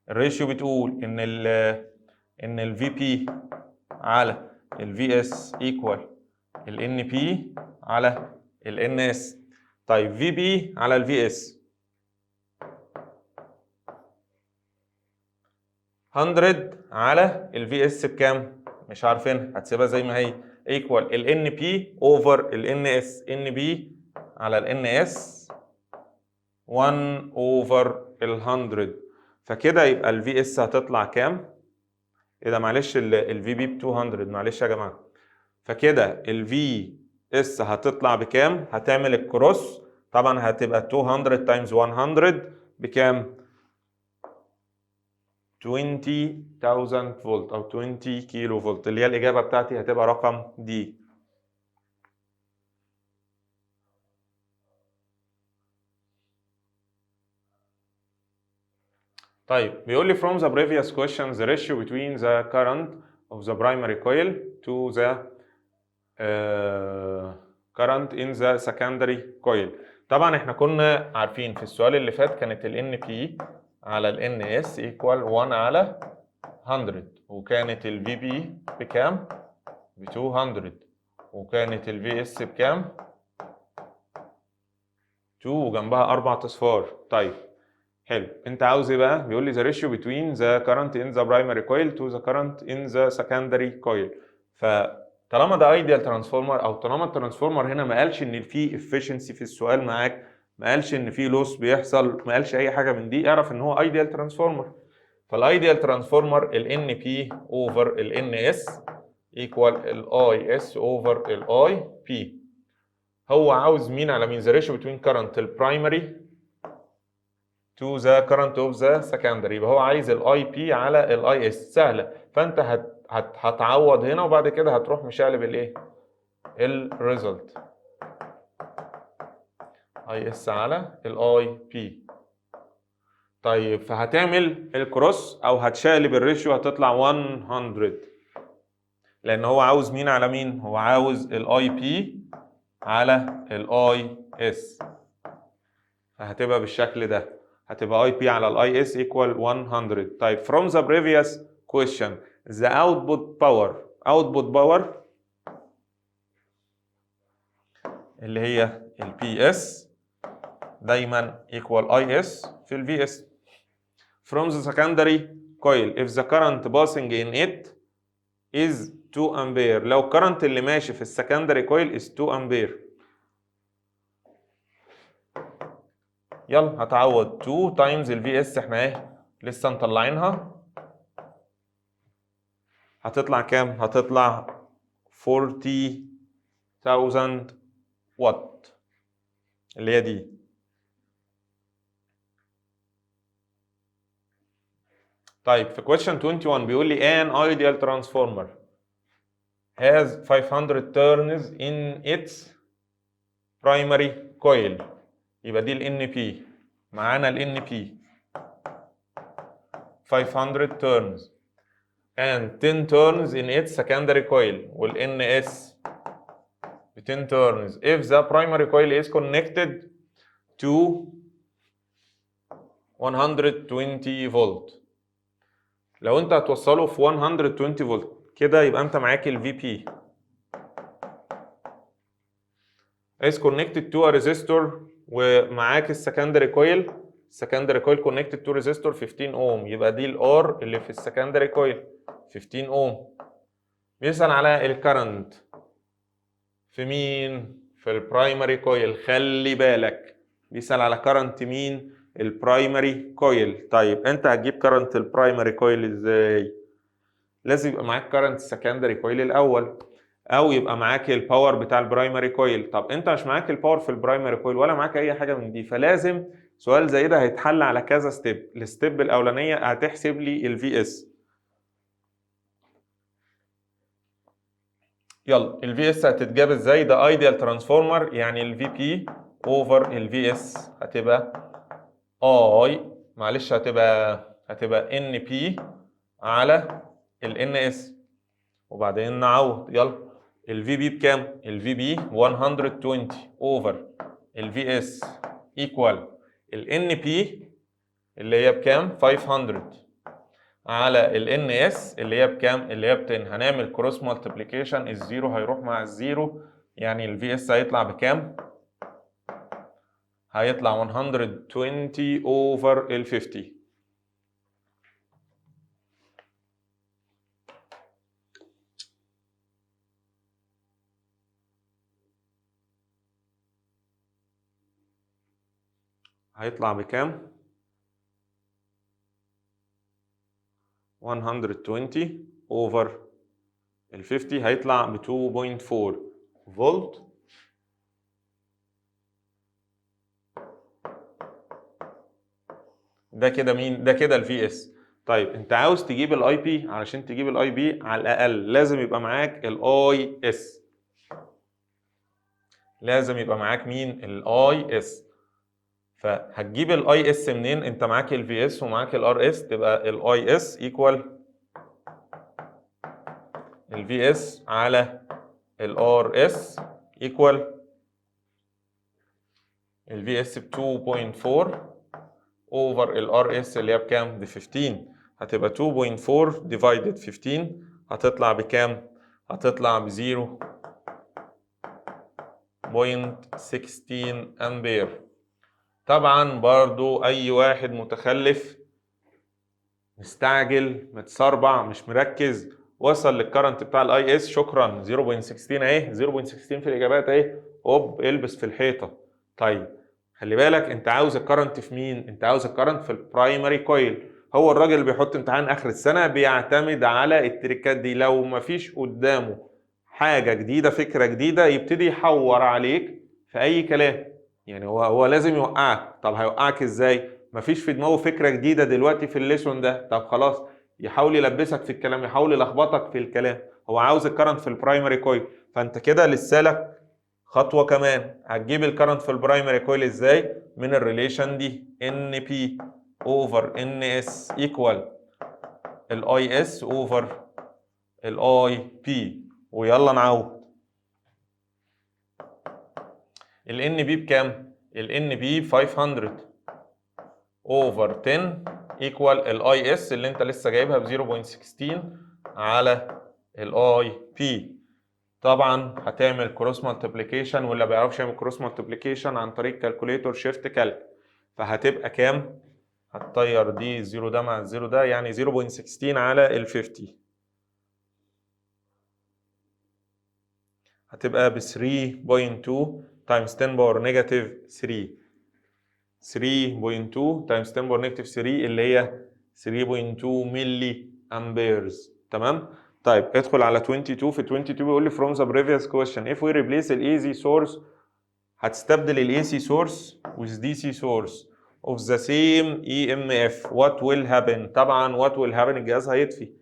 الريشيو بتقول ان ال VP على ال VS ايكوال ال NP على ال NS. طيب VP على ال VS 100 على ال VS بكام؟ مش عارفينها، هتسيبها زي ما هي ايكوال ال NP اوفر ال NS. NP على ال NS 1 اوفر ال 100. فكده يبقى ال VS هتطلع كام؟ ايه ده معلش ال VB ب 200. معلش يا جماعه. فكده ال VS هتطلع بكام؟ هتعمل الكروس طبعا هتبقى 200 تايمز 100 بكام؟ 20,000 فولت او 20 كيلو فولت اللي هي الاجابه بتاعتي هتبقى رقم دي. طيب بيقول لي from the previous question the ratio between the current of the primary coil to the current in the secondary coil. طبعا احنا كنا عارفين في السؤال اللي فات كانت ال NP على ال NS equal 1 على 100 وكانت ال VB بكام؟ ب 200 وكانت ال VS بكام؟ 2 وجنبها 4 اصفار. طيب حلو. انت عاوز ايه بقى؟ بيقول لي the ratio between the current in the primary coil to the current in the secondary coil. فطالما ده ideal transformer او طالما الترانسفورمر هنا ما قالش ان في efficiency في السؤال معاك، ما قالش ان في loss بيحصل، ما قالش اي حاجه من دي، اعرف ان هو ideal transformer. فالايديال ترانسفورمر ال NP over ال NS equal ال IS over ال IP. هو عاوز مين على مين؟ the ratio between current ال primary to the current of the secondary. يبقى هو عايز ال IP على ال IS. سهله. فانت هتعوض هنا وبعد كده هتروح مشقلب الايه؟ الريزلت IS على ال IP. طيب فهتعمل الكروس او هتشقلب الريشيو هتطلع 100. لان هو عاوز مين على مين؟ هو عاوز الاي بي على الاي اس، فهتبقى بالشكل ده، هتبقى اي بي على الاي اس equal 100. طيب from the previous question the output power اللي هي البي اس دايما equal اي اس في الفي اس. from the secondary coil if the current passing in it is 2 امبير، لو الكرنت اللي ماشي في السكندري كويل is 2 امبير، يلا هتعوض 2 تايمز الفي اس، احنا ايه لسه مطلعينها، هتطلع كام؟ هتطلع 40,000 وات اللي هي دي. طيب في question 21 بيقول لي an ideal transformer has 500 turns in its primary coil، يبقى دي ال NP، معانا ال NP 500 turns and 10 turns in its secondary coil وال NS 10 turns if the primary coil is connected to 120 فولت. لو انت هتوصله في 120 فولت كده يبقى انت معاك ال VP is connected to a resistor ومعاك السكندري كويل، السكندري كويل connected to resistor 15 اوم، يبقى دي الار اللي في السكندري كويل 15 اوم. بيسأل على الكرنت في مين؟ في البرايمري كويل، خلي بالك بيسأل على كرنت مين؟ البرايمري كويل. طيب انت هتجيب كرنت البرايمري كويل ازاي؟ لازم يبقى معاك كرنت السكندري كويل الاول، او يبقى معاك الباور بتاع البرايمري كويل. طب انت مش معاك الباور في البرايمري كويل ولا معاك اي حاجه من دي، فلازم سؤال زي ده هيتحل على كذا ستيب. الستيب الاولانيه هتحسب لي الفي اس، يلا الفي اس هتتجاب ازاي؟ ده ايديال ترانسفورمر، يعني الفي بي اوفر الفي اس هتبقى اي، معلش هتبقى ان بي على الان اس، وبعدين نعوض. يلا الفي بي بكام؟ الفي بي 120 اوفر الفي اس ايكوال الان بي اللي هي بكام؟ 500 على الان اس اللي هي بكام؟ اللي هي ب 10. هنعمل كروس مالتيبليكيشن، الزيرو هيروح مع الزيرو، يعني الفي اس هيطلع بكام؟ هيطلع 120 اوفر ال 50. هيطلع بكام؟ 120 اوفر ال 50 هيطلع ب 2.4 فولت. ده كده مين؟ ده كده الفي اس. طيب انت عاوز تجيب الاي بي، علشان تجيب الاي بي على الاقل لازم يبقى معاك الاي اس، لازم يبقى معاك مين؟ الاي اس. فهتجيب الاي اس منين؟ انت معاك الفي اس ومعاك الار اس، تبقى الاي اس ايكوال الفي اس على الار اس ايكوال الفي اس ب 2.4 اوفر الار اس اللي هي بكام؟ ب 15. هتبقى 2.4 ديفايدد 15 هتطلع بكام؟ هتطلع ب 0.16 امبير. طبعا برضو اي واحد متخلف مستعجل متسربع مش مركز وصل للكرنت بتاع الاي اس، شكرا 0.16 اهي، 0.16 في الاجابات اهي، هوب البس في الحيطه. طيب خلي بالك انت عاوز الكرنت في مين؟ انت عاوز الكرنت في البرايمري كويل. هو الراجل اللي بيحط امتحان اخر السنه بيعتمد على التريكات دي، لو مفيش قدامه حاجه جديده فكره جديده يبتدي يحور عليك في اي كلام، يعني هو لازم يوقعك. طب هيوقعك ازاي؟ مفيش في دماغه فكره جديده دلوقتي في الليسون ده، طب خلاص يحاول يلبسك في الكلام، يحاول يلخبطك في الكلام. هو عاوز الكرنت في البرايمري كويل، فانت كده لسه لك خطوه كمان. هتجيب الكرنت في البرايمري كويل ازاي؟ من الريليشن دي ان بي اوفر ان اس ايكوال الاي اس اوفر الاي بي. ويلا نعوض. الان بي بكام؟ الان بي 500 اوفر 10 ايكوال الاي اس اللي انت لسه جايبها ب 0.16 على الاي بي. طبعا هتعمل كروس مالتيبليكيشن، واللي ما بيعرفش يعمل كروس مالتيبليكيشن عن طريق كالكوليتور شيفت كالك، فهتبقى كام؟ هتطير دي الزيرو ده مع الزيرو ده، يعني 0.16 على ال 50 هتبقى ب 3.2 تايمز 10 باور نيجاتيف 3. 3.2 تايمز 10 باور نيجاتيف 3 اللي هي 3.2 ملي امبيرز. تمام؟ طيب ادخل على 22. في 22 بيقول لي from the previous question if we replace ال AC source، هتستبدل ال AC source with DC source of the same EMF what will happen؟ طبعا what will happen الجهاز هيطفي.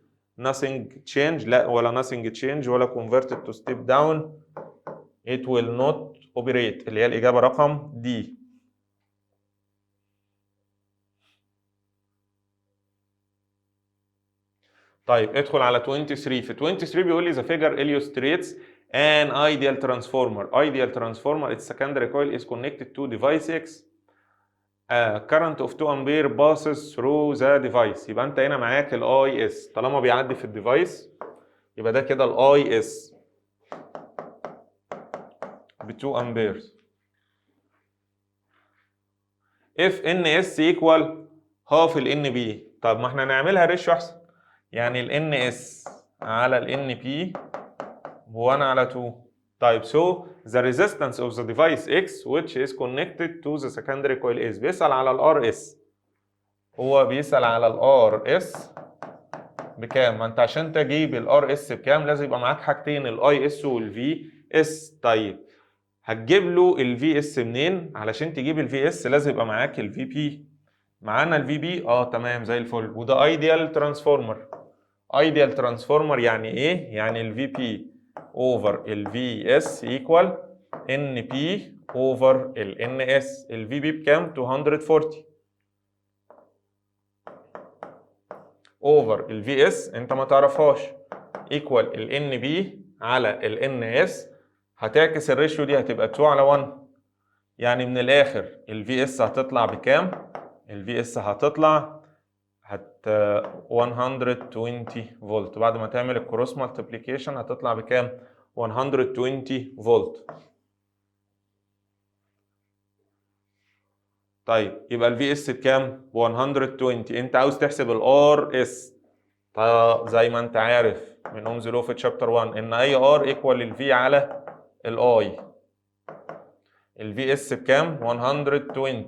nothing change، لا ولا nothing change ولا converted to step down. it will not operate اللي هي الإجابة رقم D. طيب ادخل على 23. في 23 بيقول لي the figure illustrates an ideal transformer. Ideal transformer its secondary coil is connected to device X. Current of 2 ampere passes through the device. يبقى انت هنا معاك الاي اس، طالما بيعدي في الديفايس يبقى ده كده الاي اس ب 2 امبيرز. if NS equal half ال NB. طب ما احنا نعملها ريشيو احسن، يعني ال NS على ال NP ب 1 على 2. طيب so the resistance of the device X which is connected to the secondary coil is. بيسأل على ال RS، هو بيسأل على ال RS بكام؟ ما انت عشان تجيب ال RS بكام لازم يبقى معاك حاجتين، ال IS وال VS. طيب هتجيب له ال VS منين؟ علشان تجيب ال VS لازم يبقى معاك ال VP. معانا ال VP تمام زي الفل. وده ايديال ترانسفورمر. ايديال ترانسفورمر يعني ايه؟ يعني ال VP اوفر ال VS ايكوال NP اوفر ال NS. ال VP بكام؟ 240 اوفر ال VS انت ما تعرفهاش ايكوال ال NP على ال NS. هتعكس الريشيو دي هتبقى 2 على 1. يعني من الاخر ال VS هتطلع بكام؟ ال VS هتطلع 120 فولت. بعد ما تعمل الكروس مالتيبليكيشن هتطلع بكام؟ 120 فولت. طيب يبقى ال VS بكام؟ ب 120. انت عاوز تحسب ال RS. طيب زي ما انت عارف من اومز لو في تشابتر 1 ان اي ار ايكوال ال V على ال I. ال VS بكام؟ 120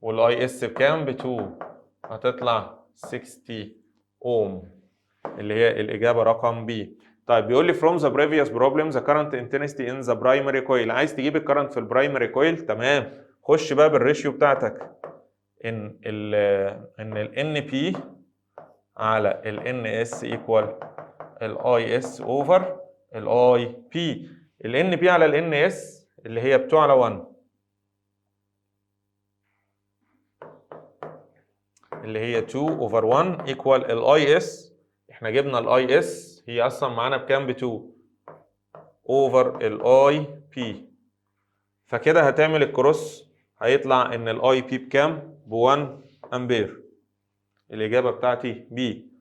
والاي اس بكام؟ ب 2. هتطلع 60 اوم اللي هي الاجابه رقم بي. طيب بيقول لي from the previous problem the current intensity in the primary coil. عايز تجيب الكرنت في البرايمري كويل. تمام، خش بقى بالريشيو بتاعتك ان ال NP على ال NS ايكوال ال IS اوفر ال IP. ال NP على ال NS اللي هي ب 2 على 1 اللي هي 2 اوفر 1 ايكوال الاي اس. احنا جبنا الاي اس هي اصلا معانا بكام؟ ب 2 اوفر الاي بي. فكده هتعمل الكروس هيطلع ان الاي بي بكام؟ ب 1 امبير. الاجابه بتاعتي بي.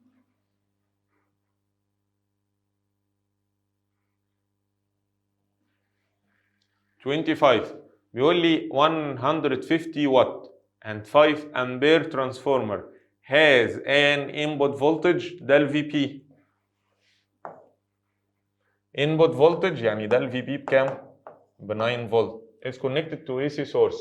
بيقول لي 150 watt and 5 ampere transformer has an input voltage. ده ال VP. input voltage يعني ده ال VP بكام؟ ب 9 فولت. is connected to AC source.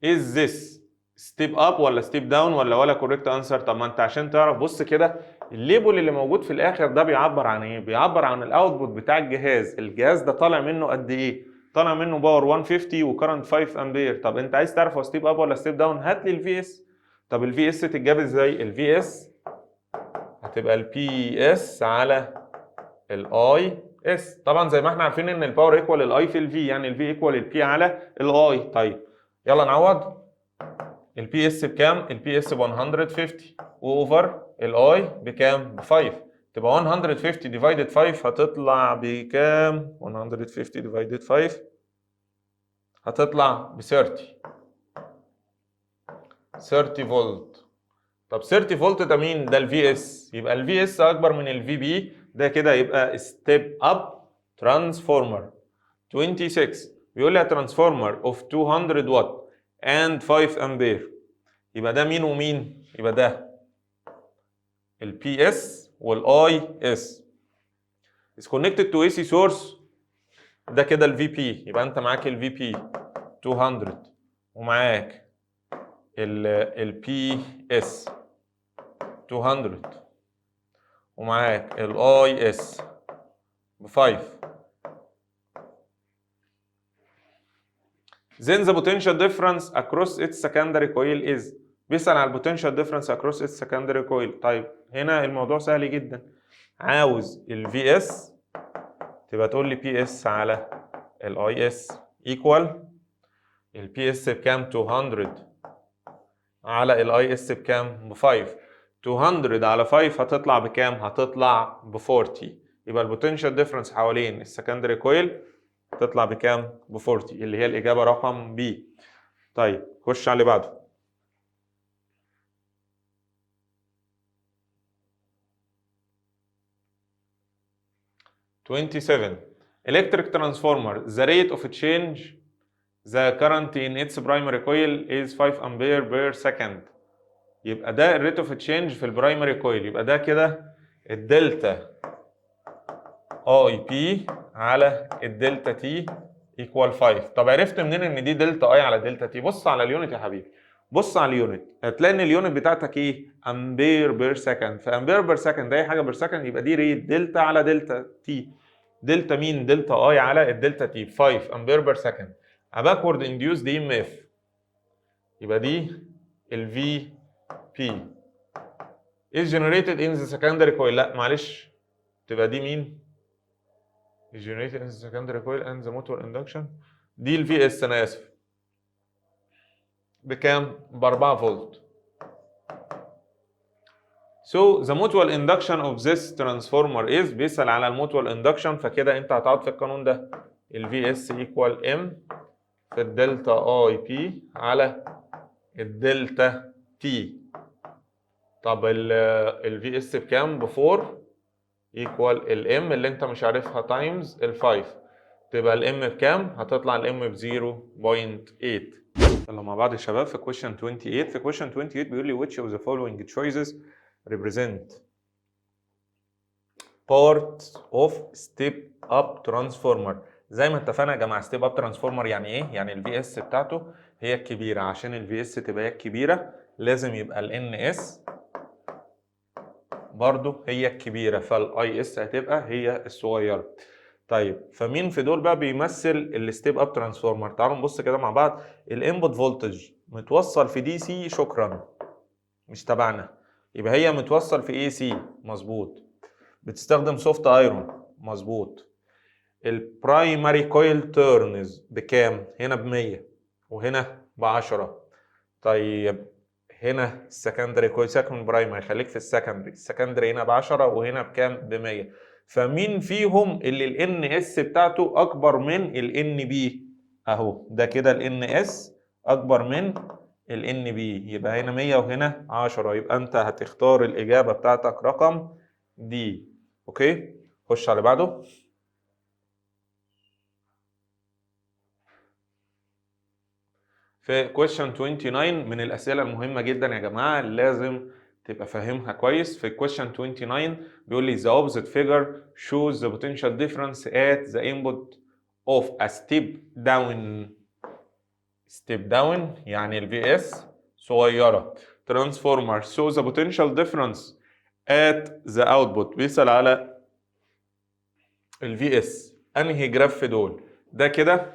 is this step up ولا step down ولا correct answer؟ طب ما انت عشان تعرف بص كده الليبل اللي موجود في الاخر ده بيعبر عن ايه؟ بيعبر عن الاوتبوت بتاع الجهاز. الجهاز ده طالع منه قد ايه؟ طالع منه باور 150 وكرنت 5 امبير. طب انت عايز تعرف هو ستيب اب ولا ستيب داون؟ هات لي الفي اس. طب الفي اس تتجاب ازاي؟ الفي اس هتبقى البي اس على الاي اس. طبعا زي ما احنا عارفين ان الباور ايكوال الاي في الفي، يعني الفي ايكوال البي على الاي. طيب يلا نعوض. البي اس بكام؟ البي اس ب 150 واوفر الاي بكام؟ ب 5. تبقى 150 ديفايدد 5 هتطلع بكام؟ 150 ديفايدد 5 هتطلع ب 30 فولت. طب 30 فولت ده مين؟ ده الفي اس، يبقى الفي اس اكبر من الفي بي، ده كده يبقى ستيب اب ترانسفورمر. 26 بيقول لي ترانسفورمر اوف 200 واtt and 5 امبير، يبقى ده مين ومين؟ يبقى ده البي اس والاي اس is connected to AC source، ده كده الفي بي، يبقى انت معاك الفي بي 200 ومعاك البي اس 200 ومعاك الاي اس ب 5. then the potential difference across its secondary coil is، بيسأل على البوتنشال difference across its secondary coil. طيب هنا الموضوع سهل جدا، عاوز الفي اس تبقى تقول لي بي اس على الاي اس ايكوال البي اس بكام؟ 200 على الاي اس بكام؟ ب 5. 200 على 5 هتطلع بكام؟ هتطلع ب 40. يبقى البوتنشال ديفرنس حوالين السكندري كويل تطلع بكام؟ ب 40، اللي هي الاجابه رقم بي. طيب خش على اللي بعده. electric transformer the rate of change the current in its primary coil is 5 ampere per second. يبقى ده الريت اوف تشينج في البرايمري كويل، يبقى ده كده الدلتا اي بي على الدلتا تي ايكوال 5. طب عرفت منين ان دي دلتا اي على دلتا تي؟ بص على اليونت يا حبيبي، بص على اليونت، هتلاقي ان اليونت بتاعتك ايه؟ امبير بير سكند، فامبير بير سكند ده اي حاجه بير سكند، يبقى دي ريت دلتا على دلتا تي. دلتا مين؟ دلتا اي على الدلتا تي 5 امبير بير سكند. باكورد انديوس دي ام اف، يبقى دي الفي بي is generated in the secondary coil. لا معلش، تبقى دي مين؟ is generated in the secondary coil and the motor induction. دي الفي اس، انا اسف، بكام؟ ب 4 فولت. So the mutual induction of this transformer is، بيسأل على الموتوال اندكشن، فكده انت هتقعد في القانون ده الفي اس ايكوال ام في الدلتا اي بي على الدلتا تي. طب الفي اس بكام؟ ب 4 ايكوال الام اللي انت مش عارفها تايمز ال 5، تبقى الام بكام؟ هتطلع الام ب 0.8. يلا مع بعض يا شباب في question 28. في question 28 بيقول لي which of the following choices represent part of step up transformer. زي ما اتفقنا يا جماعه step up transformer يعني ايه؟ يعني الفي اس بتاعته هي الكبيره، عشان الفي اس تبقى هي الكبيره لازم يبقى الان اس برضو هي الكبيره، فالاي اس هتبقى هي الصغيره. طيب فمين في دول بقى بيمثل الستيب اب ترانسفورمر؟ تعالوا نبص كده مع بعض. الانبوت فولتج متوصل في دي سي، شكرا مش تبعنا، يبقى هي متوصل في اي سي، مظبوط. بتستخدم سوفت ايرون، مظبوط. البرايمري كويل تيرنز بكام؟ هنا ب100 وهنا ب10. طيب هنا السكندري كويل، سكند برايمري، خليك في السكندري، السكندري هنا ب10 وهنا بكام؟ ب100. فمين فيهم اللي الان اس بتاعته اكبر من الان بي؟ اهو ده كده الان اس اكبر من الان بي، يبقى هنا 100 وهنا 10، يبقى انت هتختار الاجابه بتاعتك رقم دي. اوكي خش على بعده. في question 29 من الاسئله المهمه جدا يا جماعه، لازم تبقى فاهمها كويس. في question 29 بيقول لي the opposite figure shows the potential difference at the input of a step down. step down يعني ال VS صغيرة. transformer shows the potential difference at the output. بيسأل على ال VS. أنهي جراف في دول؟ ده كده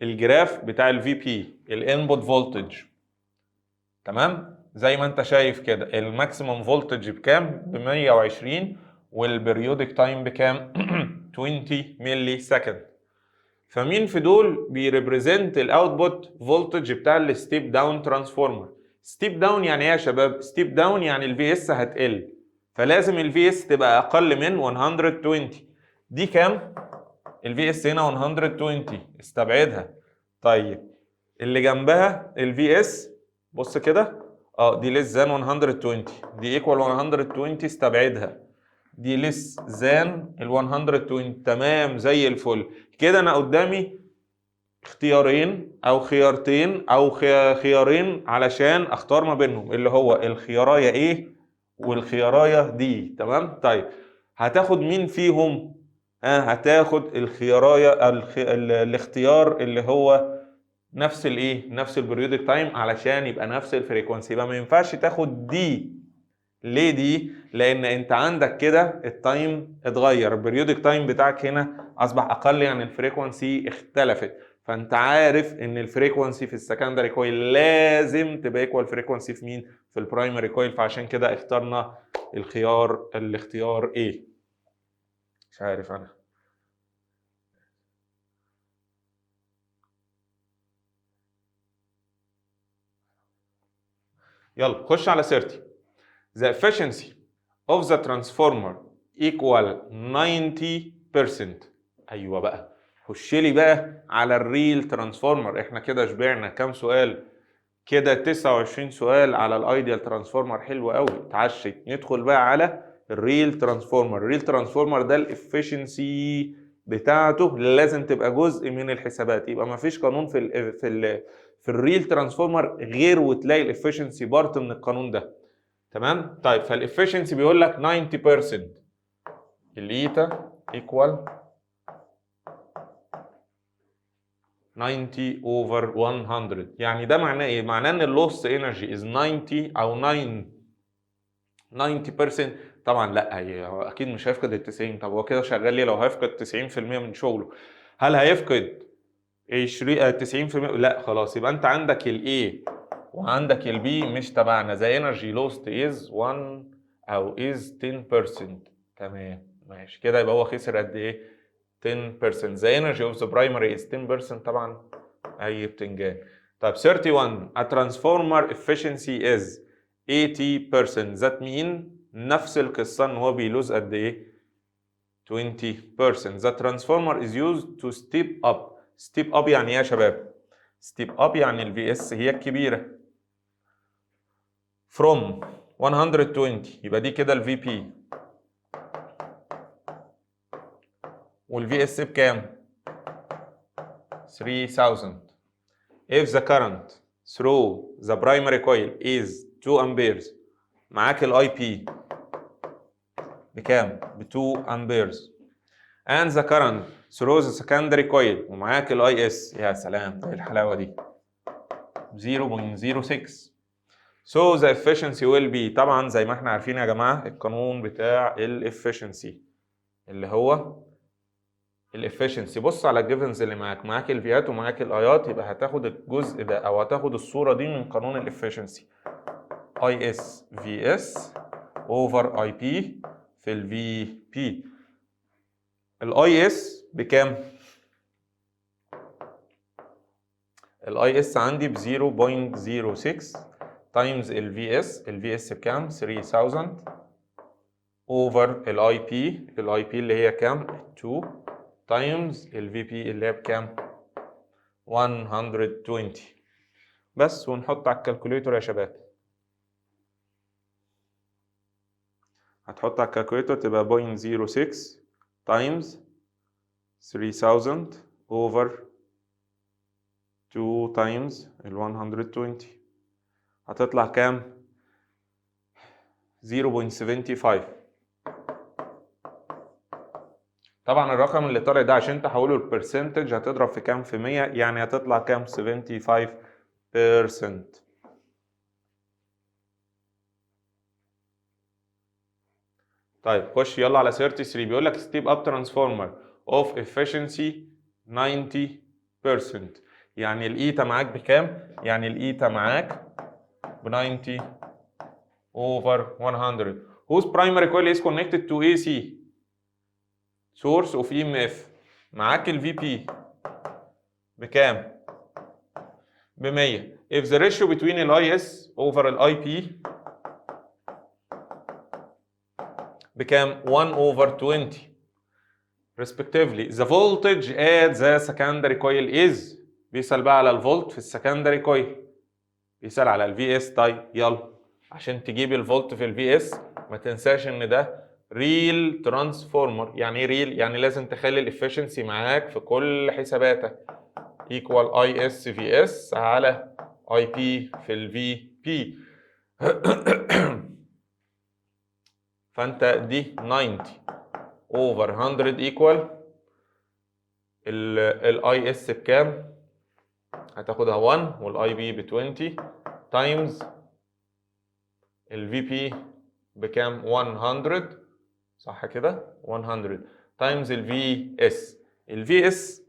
الجراف بتاع ال VP الانبوت فولتج، تمام؟ زي ما انت شايف كده الماكسيمم فولتج بكام؟ ب 120 والبريودك تايم بكام؟ 20 ملي سكند. فمين في دول بيريبريزنت الاوتبوت فولتج بتاع الستيب داون ترانسفورمر؟ ستيب داون يعني ايه يا شباب؟ ستيب داون يعني الفي اس هتقل، فلازم الفي اس تبقى اقل من 120. دي كام؟ الفي اس هنا 120، استبعدها. طيب اللي جنبها الفي اس، بص كده، دي ليس ذان 120، دي ايكوال 120، استبعدها. دي ليس ذان ال 120، تمام زي الفل. كده انا قدامي اختيارين او خيارتين او خيارين علشان اختار ما بينهم، اللي هو الخيارايه ايه والخيارايه دي. تمام. طيب هتاخد مين فيهم؟ هتاخد الخيارايه الاختيار اللي هو نفس الايه، نفس البريودك تايم، علشان يبقى نفس الفريكونسي. يبقى ما ينفعش تاخد دي. ليه دي؟ لان انت عندك كده التايم اتغير، البريودك تايم بتاعك هنا اصبح اقل، يعني الفريكونسي اختلفت. فانت عارف ان الفريكونسي في السكندري كويل لازم تبقى ايكوال فريكونسي في مين؟ في البرايمري كويل. فعشان كده اخترنا الاختيار ايه. مش عارف انا. يلا خش على 30. The efficiency of the transformer equal 90%. ايوه بقى، خش لي بقى على الريل ترانسفورمر. احنا كده شبعنا كام سؤال؟ كده 29 سؤال على الايديال ترانسفورمر. حلو قوي، اتعشت. ندخل بقى على الريل ترانسفورمر. الريل ترانسفورمر ده الافشنسي بتاعته لازم تبقى جزء من الحسابات. يبقى ما فيش قانون في الريل ترانسفورمر غير وتلاقي الافشنسي بارت من القانون ده. تمام. طيب فالافشنسي بيقول لك 90%، الايتا ايكوال 90 over 100. يعني ده معناه ايه؟ معناه ان اللوست انرجي از 90 او 90%. طبعا لا، هو اكيد مش هيفقد ال 90. طب هو كده شغال ليه لو هيفقد 90% من شغله؟ هل هيفقد 90%؟ لا خلاص، يبقى انت عندك الاي وعندك البي مش تبعنا. زي انرجي لوست از 1 او از 10%. تمام ماشي كده. يبقى هو خسر قد ايه؟ 10%. The energy of the primary is 10%. طبعا اي بتنجان. طيب 31. A transformer efficiency is 80%. that mean نفس القصة ان هو بيلوز قد ايه؟ 20%. The transformer is used to step up. step up يعني ايه يا شباب؟ step up يعني الفي اس هي الكبيرة from 120. يبقى دي كده الفي بي، والفي اس بكام؟ 3000. If the current through the primary coil is 2 amperes، معاك الاي بي بكام؟ ب 2 amperes. and the current through the secondary coil، ومعاك الاي اس، يا سلام ايه الحلاوه دي، 0.06. so the efficiency will be، طبعا زي ما احنا عارفين يا جماعه القانون بتاع الافشنسي اللي هو الافشنسي. بص على الجيفنز اللي معاك الفيات ومعاك الايات، يبقى هتاخد الجزء ده او هتاخد الصوره دي من قانون الافشنسي. اي اس في اس اوفر اي بي في الفي بي. الاي اس بكام؟ الاي اس عندي ب 0.06 تايمز الفي اس. الفي اس بكام؟ 3000 اوفر الاي بي اللي هي كام؟ 2 تايمز الفي بي اللي هي بكام؟ 120. بس ونحط على الكالكوليتور يا شباب. هتحط على الكالكوليتور تبقى 0.06 تايمز 3000 over 2 تايمز ال 120. هتطلع كام؟ 0.75. طبعا الرقم اللي طالع ده عشان تحوله لبرسنتج هتضرب في كام؟ في 100، يعني هتطلع كام؟ 75%. طيب خش يلا على 33. بيقول لك ستيب اب ترانسفورمر اوف efficiency 90%. يعني الايتا معاك بكام؟ يعني الايتا معاك ب 90 over 100 whose primary coil is connected to AC source of EMF. معاك الفي بي بكام؟ ب 100. if the ratio between ال IS over ال IP became 1 over 20 respectively the voltage at the secondary coil is بيسأل بقى على الفولت في السكندري كويل، بيسأل على ال VS. طيب يلا عشان تجيب الفولت في ال VS ما تنساش ان ده ريل ترانسفورمر. يعني ايه ريل؟ يعني لازم تخلي الافشنسي معاك في كل حساباتك equal IS VS على IP في ال VP. فانت دي 90 over 100 equal ال IS بكام؟ هتاخدها 1 وال IP ب 20 times ال VP بكام؟ 100 صح كده؟ 100 times ال VS. ال VS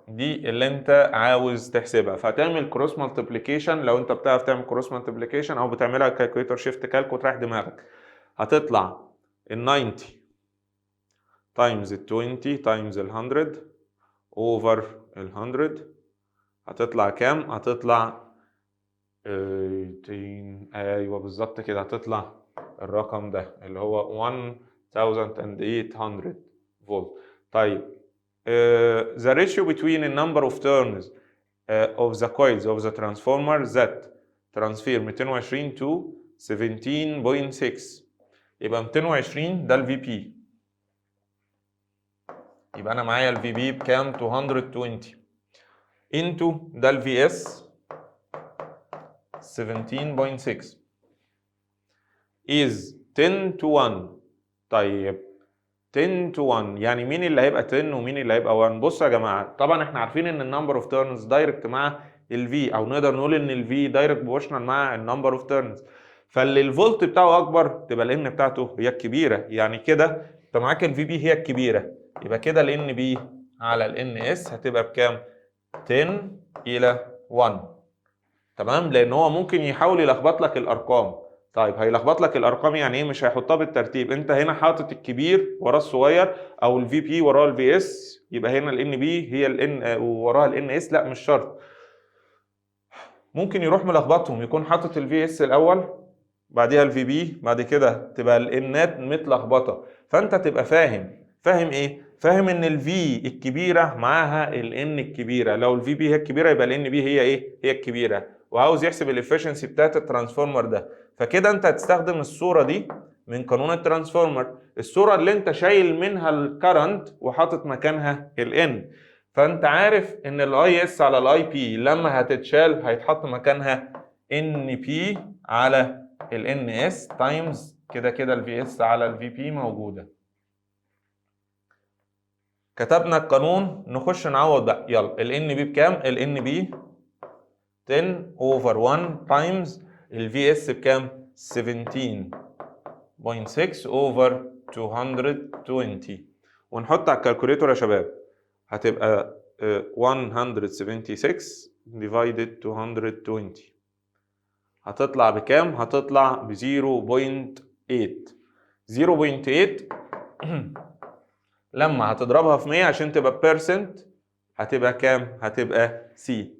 دي اللي انت عاوز تحسبها، فهتعمل كروس مالتيبليكيشن لو انت بتعرف تعمل كروس مالتيبليكيشن او بتعملها كالكوليتر شيفت كالك وتريح دماغك. هتطلع ال 90 times ال 20 times ال 100 over ال 100 هتطلع كام؟ هتطلع ايوه بالظبط كده، هتطلع الرقم ده اللي هو 1800 فولت. طيب the ratio between the number of turns of the coils of the transformer that transfer 220 to 17.6 يبقى 220 ده ال VP، يبقى انا معايا ال VP بكام؟ 220 into ده ال VS 17.6 is 10 to 1. طيب 10 to 1 يعني مين اللي هيبقى 10 ومين اللي هيبقى 1؟ بصوا يا جماعه، طبعا احنا عارفين ان النمبر اوف تيرنز دايركت مع الفي، او نقدر نقول ان الفي دايركت بروبورشنال مع النمبر اوف تيرنز، فاللي الفولت بتاعه اكبر تبقى الان بتاعته هي الكبيره. يعني كده انت معاك الفي بي هي الكبيره، يبقى كده الان بي على الان اس هتبقى بكام؟ 10 الى 1. تمام، لان هو ممكن يحاول يلخبط لك الارقام. طيب هيلخبط لك الارقام يعني ايه؟ مش هيحطها بالترتيب، انت هنا حاطط الكبير وراه الصغير او الفي بي وراه الفي اس، يبقى هنا الان بي هي الان ووراها الان اس. لا مش شرط، ممكن يروح ملخبطهم، يكون حاطط الفي اس الاول بعديها الفي بي بعد كده تبقى الانات متلخبطه. فانت تبقى فاهم ايه؟ فاهم ان الفي الكبيره معاها الان الكبيره، لو الفي بي هي الكبيره يبقى الان بي هي ايه؟ هي الكبيره، وعاوز يحسب الافشنسي بتاعت الترانسفورمر ده. فكده انت هتستخدم الصوره دي من قانون الترانسفورمر، الصوره اللي انت شايل منها الكرنت وحاطط مكانها الان. فانت عارف ان الاي اس على الاي بي لما هتتشال هيتحط مكانها ان بي على ال NS تايمز كده ال VS على ال VP موجودة. كتبنا القانون، نخش نعوض بقى. يلا ال NB بكام؟ ال NB 10 over 1 تايمز ال VS بكام؟ 17.6 over 220 ونحط على الكالكوليتور يا شباب. هتبقى 176 divided 220 هتطلع بكام؟ هتطلع ب 0.8. 0.8 لما هتضربها في 100 عشان تبقى بيرسنت هتبقى كام؟ هتبقى سي.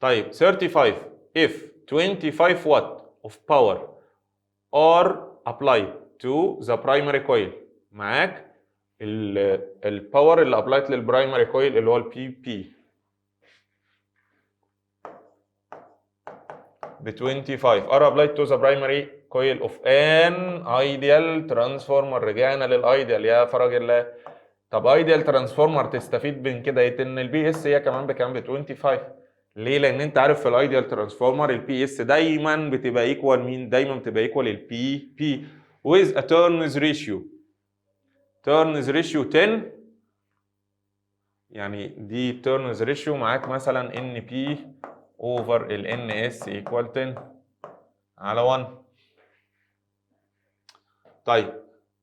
طيب 35 if 25 watt of power are applied to the primary coil، معاك الباور اللي ابلايت للبرايمري كويل اللي هو البي بي ب 25 are applied to the primary coil of an ideal transformer. رجعنا للايديال يا فرج الله. طب ايديال ترانسفورمر تستفيد من كده ايه؟ ان البي اس هي كمان بكام؟ ب 25. ليه؟ لان انت عارف في الايديال ترانسفورمر البي اس دايما بتبقى ايكوال مين؟ دايما بتبقى ايكوال البي بي with a turns ratio. turns ratio 10 يعني دي turns ratio معاك مثلا ان بي over ال ان اس equal 10 على 1. طيب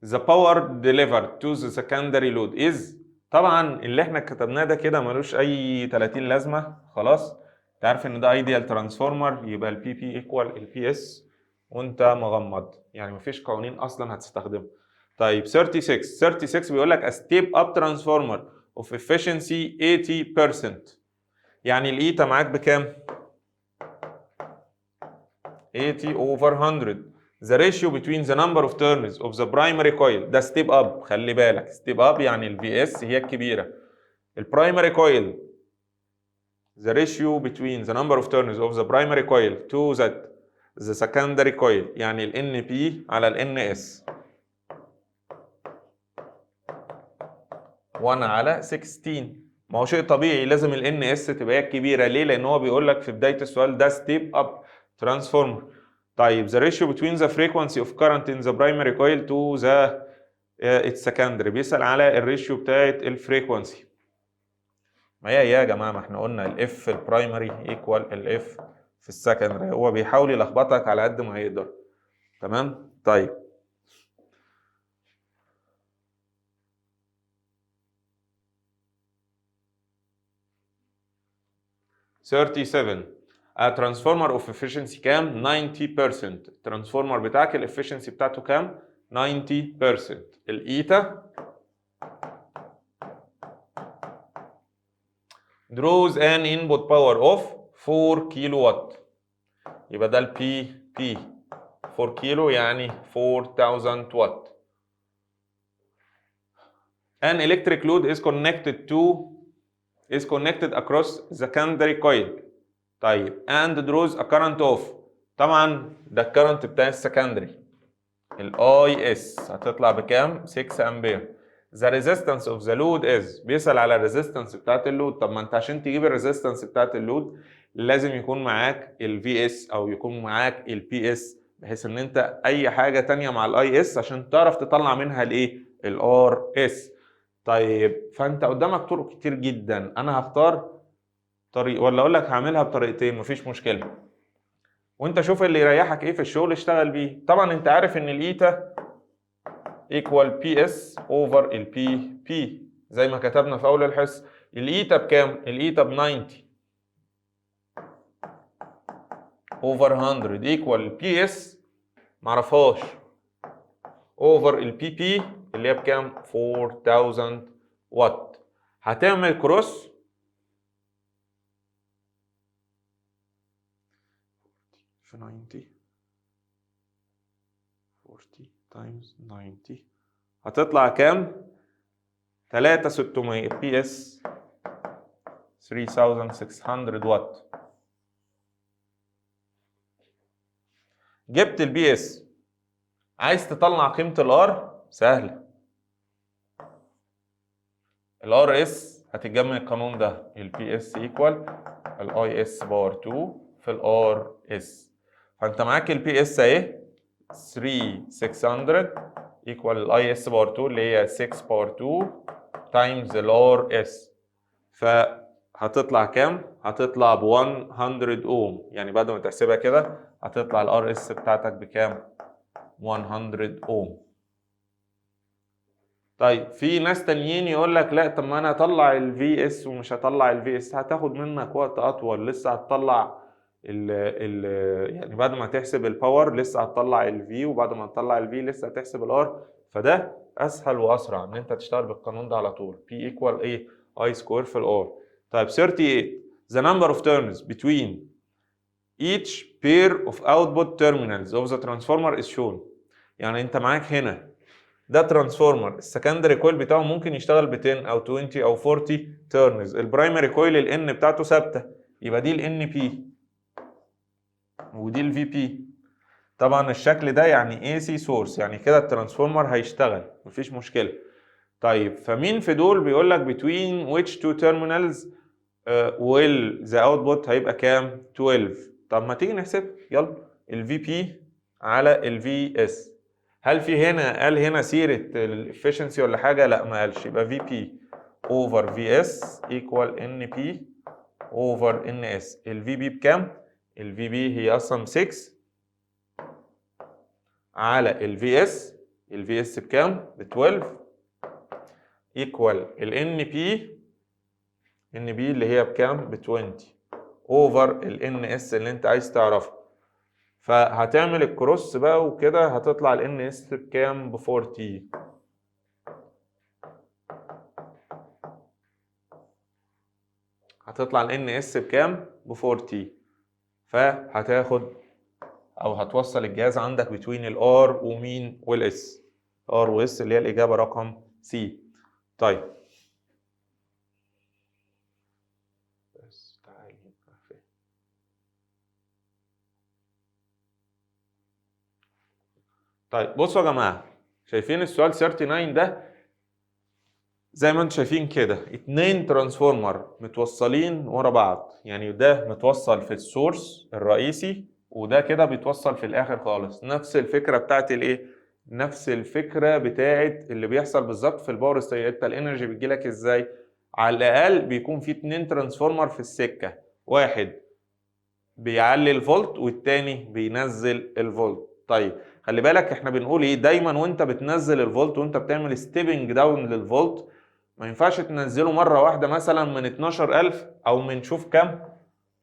the power delivered to the secondary load is، طبعا اللي احنا كتبناه ده كده ملوش اي 30 لازمه خلاص. انت عارف ان ده ideal transformer، يبقى البي بي equal البي اس وانت مغمض، يعني مفيش قوانين اصلا هتستخدمها. طيب 36 بيقول لك a step up transformer of efficiency 80%. يعني الايتا معاك بكام؟ 80 over 100. The ratio between the number of turns of the primary coil. ده step up، خلي بالك step up يعني ال VS هي الكبيرة. البرايمري coil the ratio between the number of turns of the primary coil to the secondary coil يعني ال NP على ال NS 1 على 16. ما هو شيء طبيعي لازم ال NS تبقى هي الكبيرة. ليه؟ لأن هو بيقول لك في بداية السؤال ده step up transformer. طيب the ratio between the frequency of current in the primary coil to the its secondary بيسأل على الريشيو بتاعت الفريكونسي. ما هي يا جماعة، ما احنا قلنا الاف في البرايمري ايكوال الاف في السكندري. هو بيحاول يلخبطك على قد ما يقدر. تمام؟ طيب a transformer of efficiency كام؟ 90%. الترانسفورمر بتاعك الافشنسي بتاعته كام؟ 90%. الايتا draws an input power of 4 كيلو وات. يبقى ده البي بي 4 كيلو يعني 4000 watt. An electric load is connected across the secondary coil. طيب and draws a current of، طبعا ده الكرنت بتاع السكندري الاي اس هتطلع بكام؟ 6 امبير. The resistance of the load is، بيسأل على الريزيستنس بتاعت اللود. طب ما انت عشان تجيب الريزيستنس بتاعت اللود لازم يكون معاك الفي اس او يكون معاك البي اس، بحيث ان انت اي حاجه تانية مع الاي اس عشان تعرف تطلع منها الايه؟ الار اس. طيب فانت قدامك طرق كتير جدا، انا هختار طريق ولا اقول لك هعملها بطريقتين؟ مفيش مشكله، وانت شوف اللي يريحك ايه في الشغل اشتغل بيه. طبعا انت عارف ان الايتا ايكوال بي اس اوفر البي بي زي ما كتبنا في اول الحصه. الايتا بكام؟ الايتا ب 90 اوفر 100 ايكوال البي اس معرفهاش اوفر البي بي اللي هي بكام؟ 4000 وات. هتعمل كروس في 90 40 تايمز 90 هتطلع كام؟ 3600 بي اس 3600 وات. جبت البي اس، عايز تطلع قيمة الار؟ سهلة. الار اس هتتجمع القانون ده، البي اس ايكوال الاي اس باور 2 في الار اس. فانت معاك البي اس اهي 3600 ايكوال الاي اس باور 2 اللي هي 6 باور 2 تايمز الار اس. فهتطلع كام؟ هتطلع ب 100 اوم. يعني بعد ما تحسبها كده هتطلع الار اس بتاعتك بكام؟ 100 اوم. طيب في ناس تانيين يقول لك لا، طب ما انا اطلع الفي اس ومش هطلع الفي اس، هتاخد منك وقت اطول، لسه هتطلع ال يعني بعد ما تحسب الباور لسه هتطلع الفي، وبعد ما تطلع الفي لسه هتحسب الار. فده اسهل واسرع ان انت تشتغل بالقانون ده على طول، P ايكوال ايه؟ اي سكوير في الار. طيب 38 the number of turns between each pair of output terminals of the transformer is shown. يعني انت معاك هنا ده ترانسفورمر، السكندري كويل بتاعه ممكن يشتغل ب 10 او 20 او 40 تيرنز. البرايمري كويل الان بتاعته ثابته، يبقى دي الان بي ودي الفي بي. طبعا الشكل ده يعني اي سي سورس، يعني كده الترانسفورمر هيشتغل مفيش مشكله. طيب فمين في دول بيقول لك between which two terminals will the output هيبقى كام؟ 12. طب ما تيجي نحسب يلا. الفي بي على الفي اس، هل في هنا قال هنا سيره الافشنسي ولا حاجه؟ لا ما قالش. يبقى في بي اوفر في اس ايكوال ان بي اوفر ان اس. الفي بي بكام؟ الفي بي هي اصلا 6 على الفي اس. الفي اس بكام؟ ب 12 ايكوال الان بي. ان بي اللي هي بكام؟ ب 20 اوفر الان اس اللي انت عايز تعرفه. فهتعمل الكروس بقى وكده هتطلع ال ان اس بكام؟ ب 40. هتطلع ال ان اس بكام؟ ب 40. فهتاخد او هتوصل الجهاز عندك بين الار ومين والاس، ار واس، اللي هي الاجابه رقم سي. طيب بس تعالي. طيب بصوا يا جماعه، شايفين السؤال 39 ده؟ زي ما انتم شايفين كده 2 ترانسفورمر متوصلين ورا بعض، يعني ده متوصل في السورس الرئيسي وده كده بيتوصل في الاخر خالص. نفس الفكره بتاعت الايه؟ نفس الفكره بتاعت اللي بيحصل بالظبط في الباور ستيشن. انت الانرجي بتجيلك ازاي؟ على الاقل بيكون في 2 ترانسفورمر في السكه، واحد بيعلي الفولت والتاني بينزل الفولت. طيب خلي بالك احنا بنقول ايه دايما وانت بتنزل الفولت وانت بتعمل ستيبنج داون للفولت، ما ينفعش تنزله مره واحده مثلا من 12000 او من شوف كام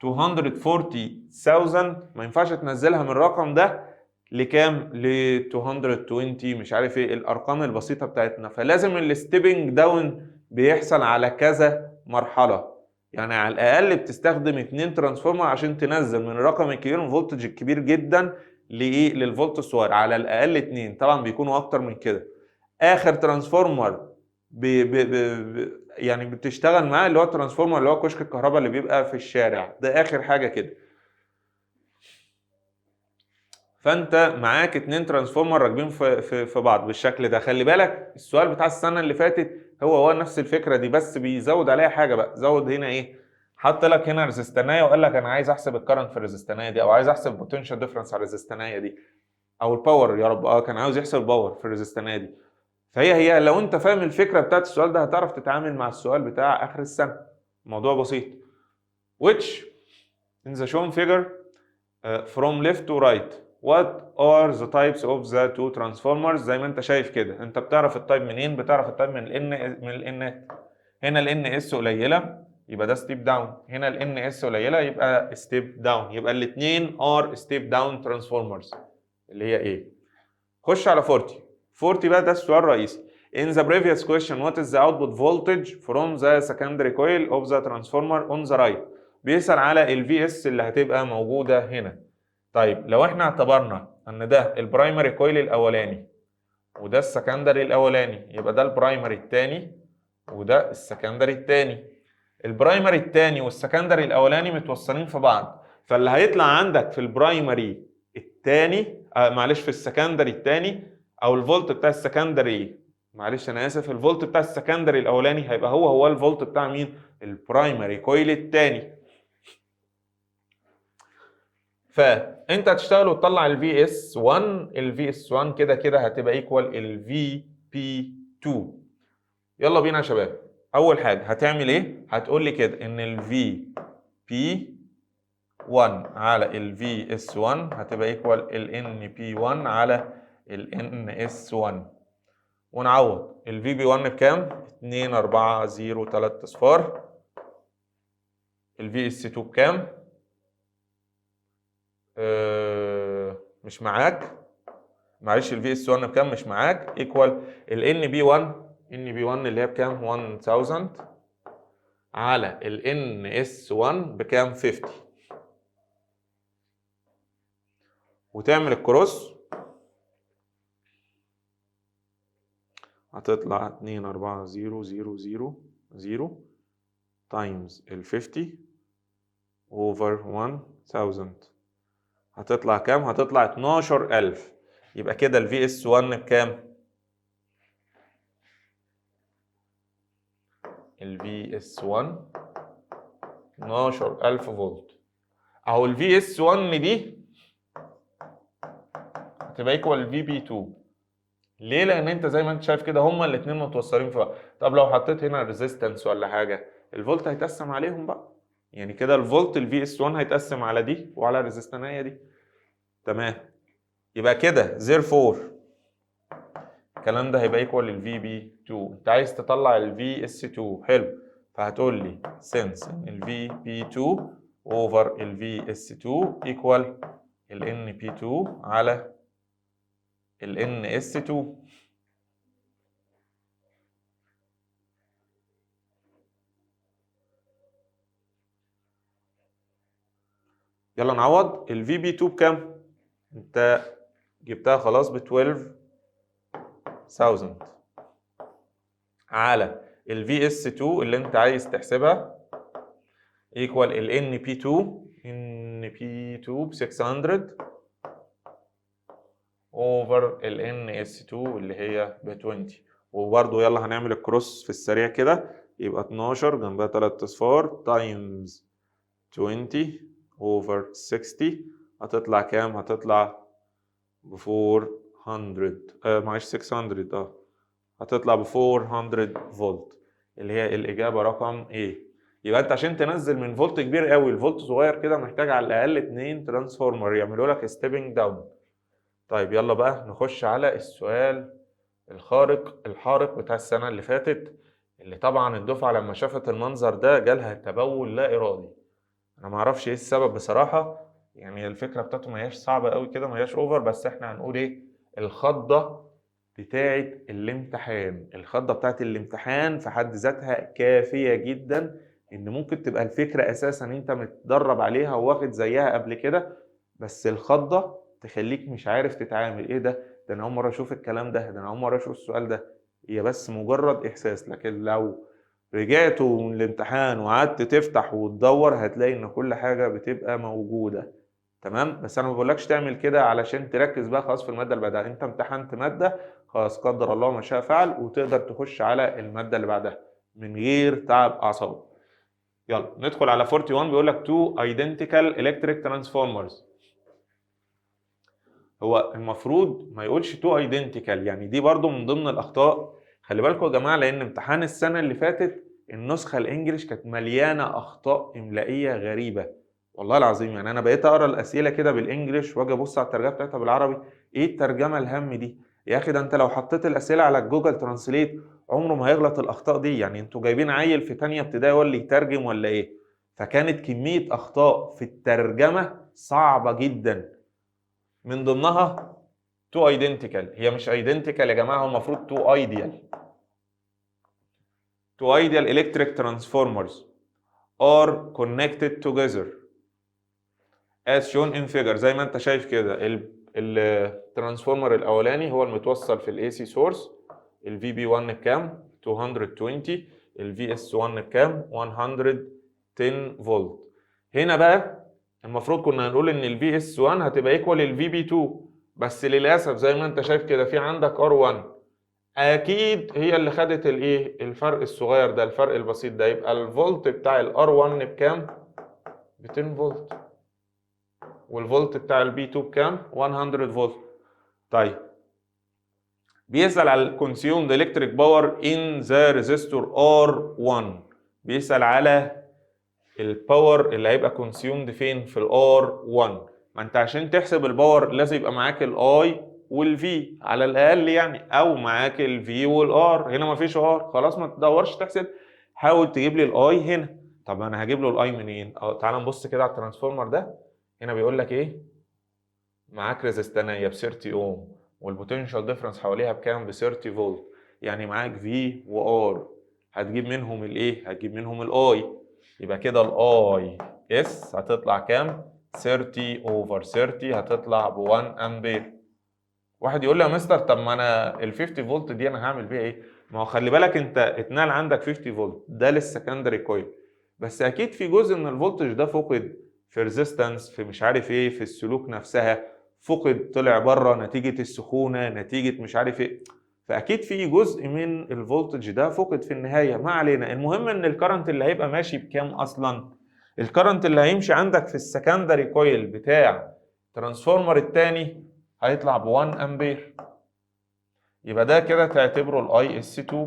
240,000، ما ينفعش تنزلها من الرقم ده لكام؟ ل 220 مش عارف ايه الارقام البسيطه بتاعتنا. فلازم الستيبنج داون بيحصل على كذا مرحله، يعني على الاقل بتستخدم 2 ترانسفورمر عشان تنزل من الرقم الكبير من الفولتج الكبير جدا لايه؟ للفولت الصغير. على الاقل 2، طبعا بيكونوا اكتر من كده. اخر ترانسفورمر يعني بتشتغل معاه اللي هو الترانسفورمر اللي هو كشك الكهرباء اللي بيبقى في الشارع ده، اخر حاجه كده. فانت معاك 2 ترانسفورمر راكبين في بعض بالشكل ده. خلي بالك السؤال بتاع السنه اللي فاتت هو نفس الفكره دي، بس بيزود عليها حاجه بقى. زود هنا ايه؟ حط لك هنا ريزستانيه وقال لك انا عايز احسب الكرنت في الريزستانيه دي، او عايز احسب البوتنشال ديفرنس على الريزستانيه دي، او الباور يا رب، كان عاوز يحسب الباور في الريزستانيه دي. فهي لو انت فاهم الفكره بتاعت السؤال ده هتعرف تتعامل مع السؤال بتاع اخر السنه. الموضوع بسيط. which in the shown figure from left to right what are the types of the two transformers. زي ما انت شايف كده، انت بتعرف التايب منين؟ بتعرف التايب من الان. هنا الان اس قليله يبقى ده ستيب داون، هنا الان اس قليله يبقى ستيب داون، يبقى الاثنين ار ستيب داون ترانسفورمرز اللي هي ايه. خش على 40 بقى، ده السؤال الرئيسي. In the previous question what is the output voltage from the secondary coil of the transformer on the right. بيسأل على ال VS اللي هتبقى موجودة هنا. طيب لو احنا اعتبرنا ان ده البرايمري كويل الاولاني وده السكندري الاولاني، يبقى ده البرايمري الثاني وده السكندري الثاني. البرايمري الثاني والسكندري الاولاني متوصلين في بعض، فاللي هيطلع عندك في البرايمري الثاني معلش في السكندري الثاني، او الفولت بتاع السكندري، معلش انا اسف، الفولت بتاع السكندري الاولاني هيبقى هو الفولت بتاع مين؟ البرايمري كويل الثاني. فانت هتشتغل وتطلع الفي اس 1. الفي اس 1 كده كده هتبقى ايكوال الفي بي 2. يلا بينا يا شباب. اول حاجه هتعمل ايه؟ هتقول لي كده ان الفي بي 1 على الفي اس 1 هتبقى ايكوال الان بي 1 على الان اس 1، ونعوض الفي بي 1 بكام؟ 2 4 0 3 اصفار. الفي اس 2 بكام؟ مش معاك، معلش الفي اس 1 بكام؟ مش معاك. ايكوال الان بي 1، ان بي 1 اللي هي بكام؟ 1000 على الان اس 1 بكام؟ 50. وتعمل الكروس هتطلع 2 4 0 0 0 0 تايمز ال 50 اوفر 1000 هتطلع كام؟ هتطلع 12000. يبقى كده الفي اس 1 بكام؟ الفي اس 1 12000 فولت. اهو الفي اس 1 دي هتبقى ايكوال الفي بي 2. ليه؟ لان انت زي ما انت شايف كده هما الاثنين متوصلين في بعض. طب لو حطيت هنا ريزيستنس ولا حاجه، الفولت هيتقسم عليهم بقى، يعني كده الفولت الفي اس 1 هيتقسم على دي وعلى الريزستانيه دي. تمام. يبقى كده therefore الكلام ده هيبقى ايكوال للفي بي 2. انت عايز تطلع الفي اس 2، حلو. فهتقول لي since ان الفي بي 2 اوفر الفي اس 2 ايكوال ال NP2 على ال NS2. يلا نعوض. ال VB2 بكام؟ انت جبتها خلاص ب 12,000 على ال VS2 اللي انت عايز تحسبها equal ال NP2 ب 600 over ال NS2 اللي هي ب 20. وبرضه يلا هنعمل الكروس في السريع كده، يبقى 12 جنبها 3 اصفار تايمز 20 over 60 هتطلع كام؟ هتطلع ب 400 معلش 600 هتطلع ب 400 فولت اللي هي الإجابة رقم A. يبقى أنت عشان تنزل من فولت كبير قوي لفولت صغير كده محتاج على الأقل 2 ترانسفورمر يعملوا لك ستيبنج داون. طيب يلا بقى نخش على السؤال الحارق بتاع السنة اللي فاتت، اللي طبعا الدفعة لما شافت المنظر ده جالها تبول لا إرادي. أنا معرفش إيه السبب بصراحة، يعني الفكرة بتاعته ما هياش صعبة قوي كده، ما هياش أوفر، بس إحنا هنقول إيه؟ الخضة بتاعة الامتحان. الخضة بتاعة الامتحان في حد ذاتها كافية جدا إن ممكن تبقى الفكرة أساسا أنت متدرب عليها وواخد زيها قبل كده، بس الخضة تخليك مش عارف تتعامل. إيه ده أنا أول مرة أشوف الكلام ده أنا أول مرة أشوف السؤال ده. هي بس مجرد إحساس، لكن لو رجعت من الامتحان وقعدت تفتح وتدور هتلاقي إن كل حاجة بتبقى موجودة. تمام. بس أنا ما بقولكش تعمل كده علشان تركز بقى خلاص في المادة اللي بعدها. أنت امتحنت مادة خلاص، قدر الله ما شاء فعل، وتقدر تخش على المادة اللي بعدها من غير تعب أعصاب. يلا ندخل على 41. بيقول لك two identical electric transformers. هو المفروض ما يقولش two identical، يعني دي برضو من ضمن الأخطاء. خلي بالكم يا جماعة، لأن امتحان السنة اللي فاتت النسخة الإنجليش كانت مليانة أخطاء إملائية غريبة والله العظيم. يعني أنا بقيت أقرأ الأسئلة كده بالإنجليش وأجي أبص على الترجمة بتاعتها بالعربي، إيه الترجمة الهم دي؟ يا أخي ده أنت لو حطيت الأسئلة على جوجل ترانسليت عمره ما هيغلط الأخطاء دي. يعني أنتوا جايبين عيل في تانية ابتدائي هو اللي يترجم ولا إيه؟ فكانت كمية أخطاء في الترجمة صعبة جدا، من ضمنها تو ايدنتيكال. هي مش ايدنتيكال يا جماعه، هو المفروض تو ايديال. تو ايديال electric transformers are connected together as shown in figure. زي ما انت شايف كده الترانسفورمر الاولاني هو المتوصل في الاي سي سورس، الفي بي 1 بكام 220، الفي اس 1 بكام 110 فولت. هنا بقى المفروض كنا هنقول ان الفي اس 1 هتبقى ايكوال الفي بي 2، بس للاسف زي ما انت شايف كده في عندك ار1 اكيد هي اللي خدت الايه الفرق الصغير ده، الفرق البسيط ده. يبقى الفولت بتاع الار1 بكام ب 10 فولت، والفولت بتاع البي 2 بكام 100 فولت. طيب بيسأل على الكونسيومد الكتريك باور ان ذا ريزيستور ار1، بيسأل على الباور اللي هيبقى كونسيومد فين في الار 1. ما انت عشان تحسب الباور لازم يبقى معاك الاي والفي على الاقل يعني، او معاك الفي والار. هنا مفيش ار، خلاص ما تدورش تحسب، حاول تجيب لي الاي هنا. طب انا هجيب له الاي منين؟ تعال نبص كده على الترانسفورمر ده. هنا بيقول لك ايه؟ معاك ريزستانيه ب 30 اوم والبوتنشال ديفرنس حواليها بكام ب 30 فولت، يعني معاك في وار. هتجيب منهم الايه؟ هتجيب منهم الاي. يبقى كده الاي اس هتطلع كام 30 اوفر 30 هتطلع ب 1 امبير. واحد يقول لي يا مستر طب ما انا ال 50 فولت دي انا هعمل بيها ايه؟ ما هو خلي بالك انت اتنقل عندك 50 فولت ده للسكندري كويل، بس اكيد في جزء من الفولتج ده فقد في ريزيستنس، في مش عارف ايه، في السلوك نفسها فقد، طلع بره نتيجه السخونه، نتيجه مش عارف ايه. فاكيد في جزء من الفولتج ده فقد في النهايه. ما علينا، المهم ان الكرنت اللي هيبقى ماشي بكام اصلا؟ الكرنت اللي هيمشي عندك في السكندري كويل بتاع ترانسفورمر الثاني هيطلع ب 1 امبير. يبقى ده كده تعتبره الاي اس 2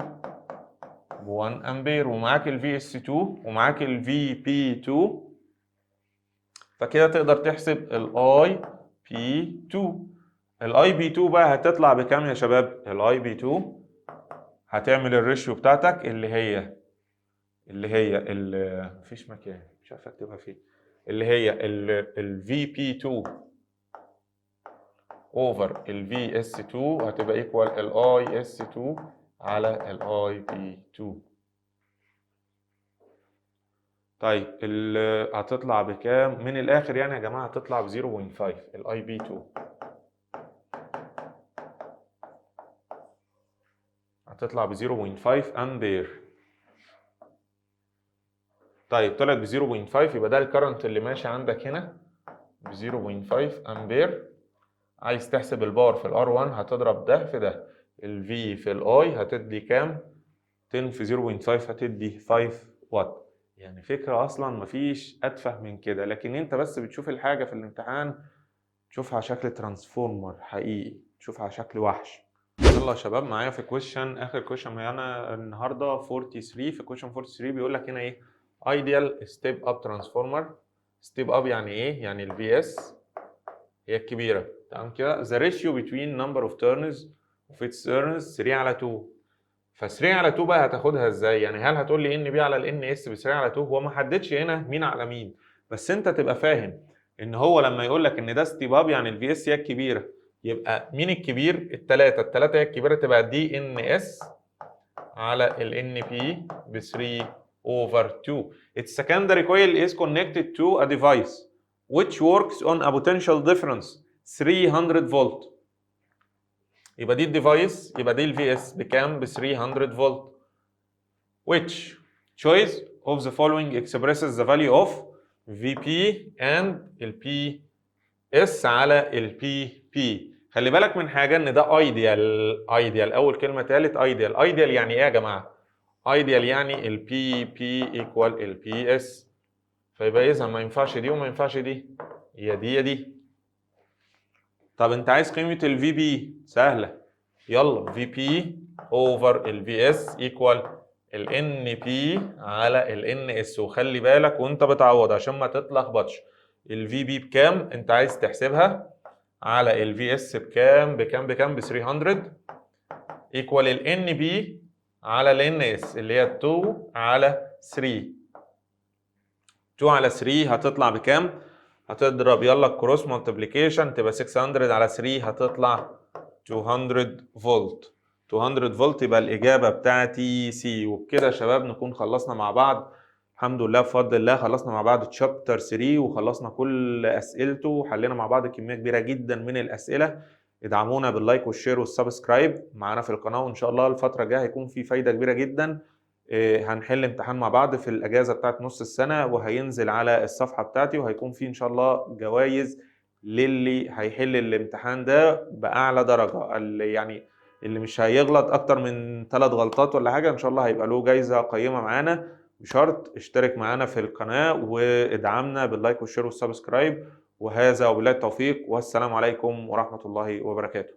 ب 1 امبير، ومعاك الفي اس 2 ومعاك الفي بي 2، فكده تقدر تحسب الاي بي 2. الاي بي 2 بقى هتطلع بكام يا شباب؟ الاي بي 2 هتعمل الريشيو بتاعتك اللي هي مفيش مكان مش عارف اكتبها فين، اللي هي الفي بي 2 اوفر ال VS2 هتبقى ايكوال ال IS2 على ال IP2. طيب هتطلع بكام؟ من الاخر يعني يا جماعه هتطلع ب 0.5 ال IB2 هتطلع ب 0.5 امبير. طيب طلعت ب 0.5 يبقى ده الكرنت اللي ماشي عندك هنا ب 0.5 امبير. عايز تحسب الباور في الار 1 هتضرب ده في ده، الفي في الاي هتدي كام؟ 10 في 0.5 هتدي 5 واط. يعني فكرة اصلا مفيش اتفه من كده، لكن انت بس بتشوف الحاجة في الامتحان تشوفها على شكل ترانسفورمر حقيقي، تشوفها على شكل وحش. يلا يا شباب معايا في كويشن، اخر كويشن معانا النهارده 43. في كويشن 43 بيقول لك هنا ايه؟ ايديال ستيب اب ترانسفورمر. ستيب اب يعني ايه؟ يعني الفي اس هي الكبيره، تمام كده. the ratio between number of turns of its turns 3 على 2. ف 3 على 2 بقى هتاخدها ازاي؟ يعني هل هتقول لي ان بي على الان اس ب 3 على 2؟ هو ما حددش هنا مين على مين، بس انت تبقى فاهم ان هو لما يقول لك ان ده ستيب اب يعني الفي اس هي الكبيره، يبقى مين الكبير؟ الثلاثه هي الكبيره، تبقى دي ان اس على ال ان بي ب 3 over 2. Its secondary coil is connected to a device which works on a potential difference 300 volt. يبقى دي الديفايس، يبقى دي الفي اس بكام؟ ب 300 فولت. which choice of the following expresses the value of VP and ال PS على ال PP. خلي بالك من حاجه ان ده ايديال اول كلمه تالت ايديال يعني ايه يا جماعه؟ ايديال يعني ال PP ايكوال ال PS، فيبقى اذا ما ينفعش دي وما ينفعش دي، يا دي يا دي. طب انت عايز قيمه ال VB؟ سهله، يلا VP اوفر ال VS ايكوال ال NP على ال NS. وخلي بالك وانت بتعوض عشان ما تتلخبطش، ال VB بكام انت عايز تحسبها على ال VS بكام ب 300 ايكوال ال NB على ال NS اللي هي 2 على 3. 2 على 3 هتطلع بكام؟ هتضرب يلا كروس مالتيبليكيشن تبقى 600 على 3 هتطلع 200 فولت. 200 فولت يبقى الإجابة بتاعتي سي. وبكده يا شباب نكون خلصنا مع بعض الحمد لله بفضل الله. خلصنا مع بعض تشابتر 3 وخلصنا كل أسئلته وحلينا مع بعض كمية كبيرة جدا من الأسئلة. ادعمونا باللايك والشير والسبسكرايب معانا في القناة، وإن شاء الله الفترة الجاية هيكون في فايدة كبيرة جدا. هنحل امتحان مع بعض في الأجازة بتاعت نص السنة وهينزل على الصفحة بتاعتي، وهيكون في إن شاء الله جوائز للي هيحل الامتحان ده بأعلى درجة. اللي مش هيغلط أكتر من 3 غلطات ولا حاجة إن شاء الله هيبقى له جايزة قيمة معانا. بشرط اشترك معانا في القناة وادعمنا باللايك والشير والسبسكرايب. وهذا وبالله التوفيق، والسلام عليكم ورحمة الله وبركاته.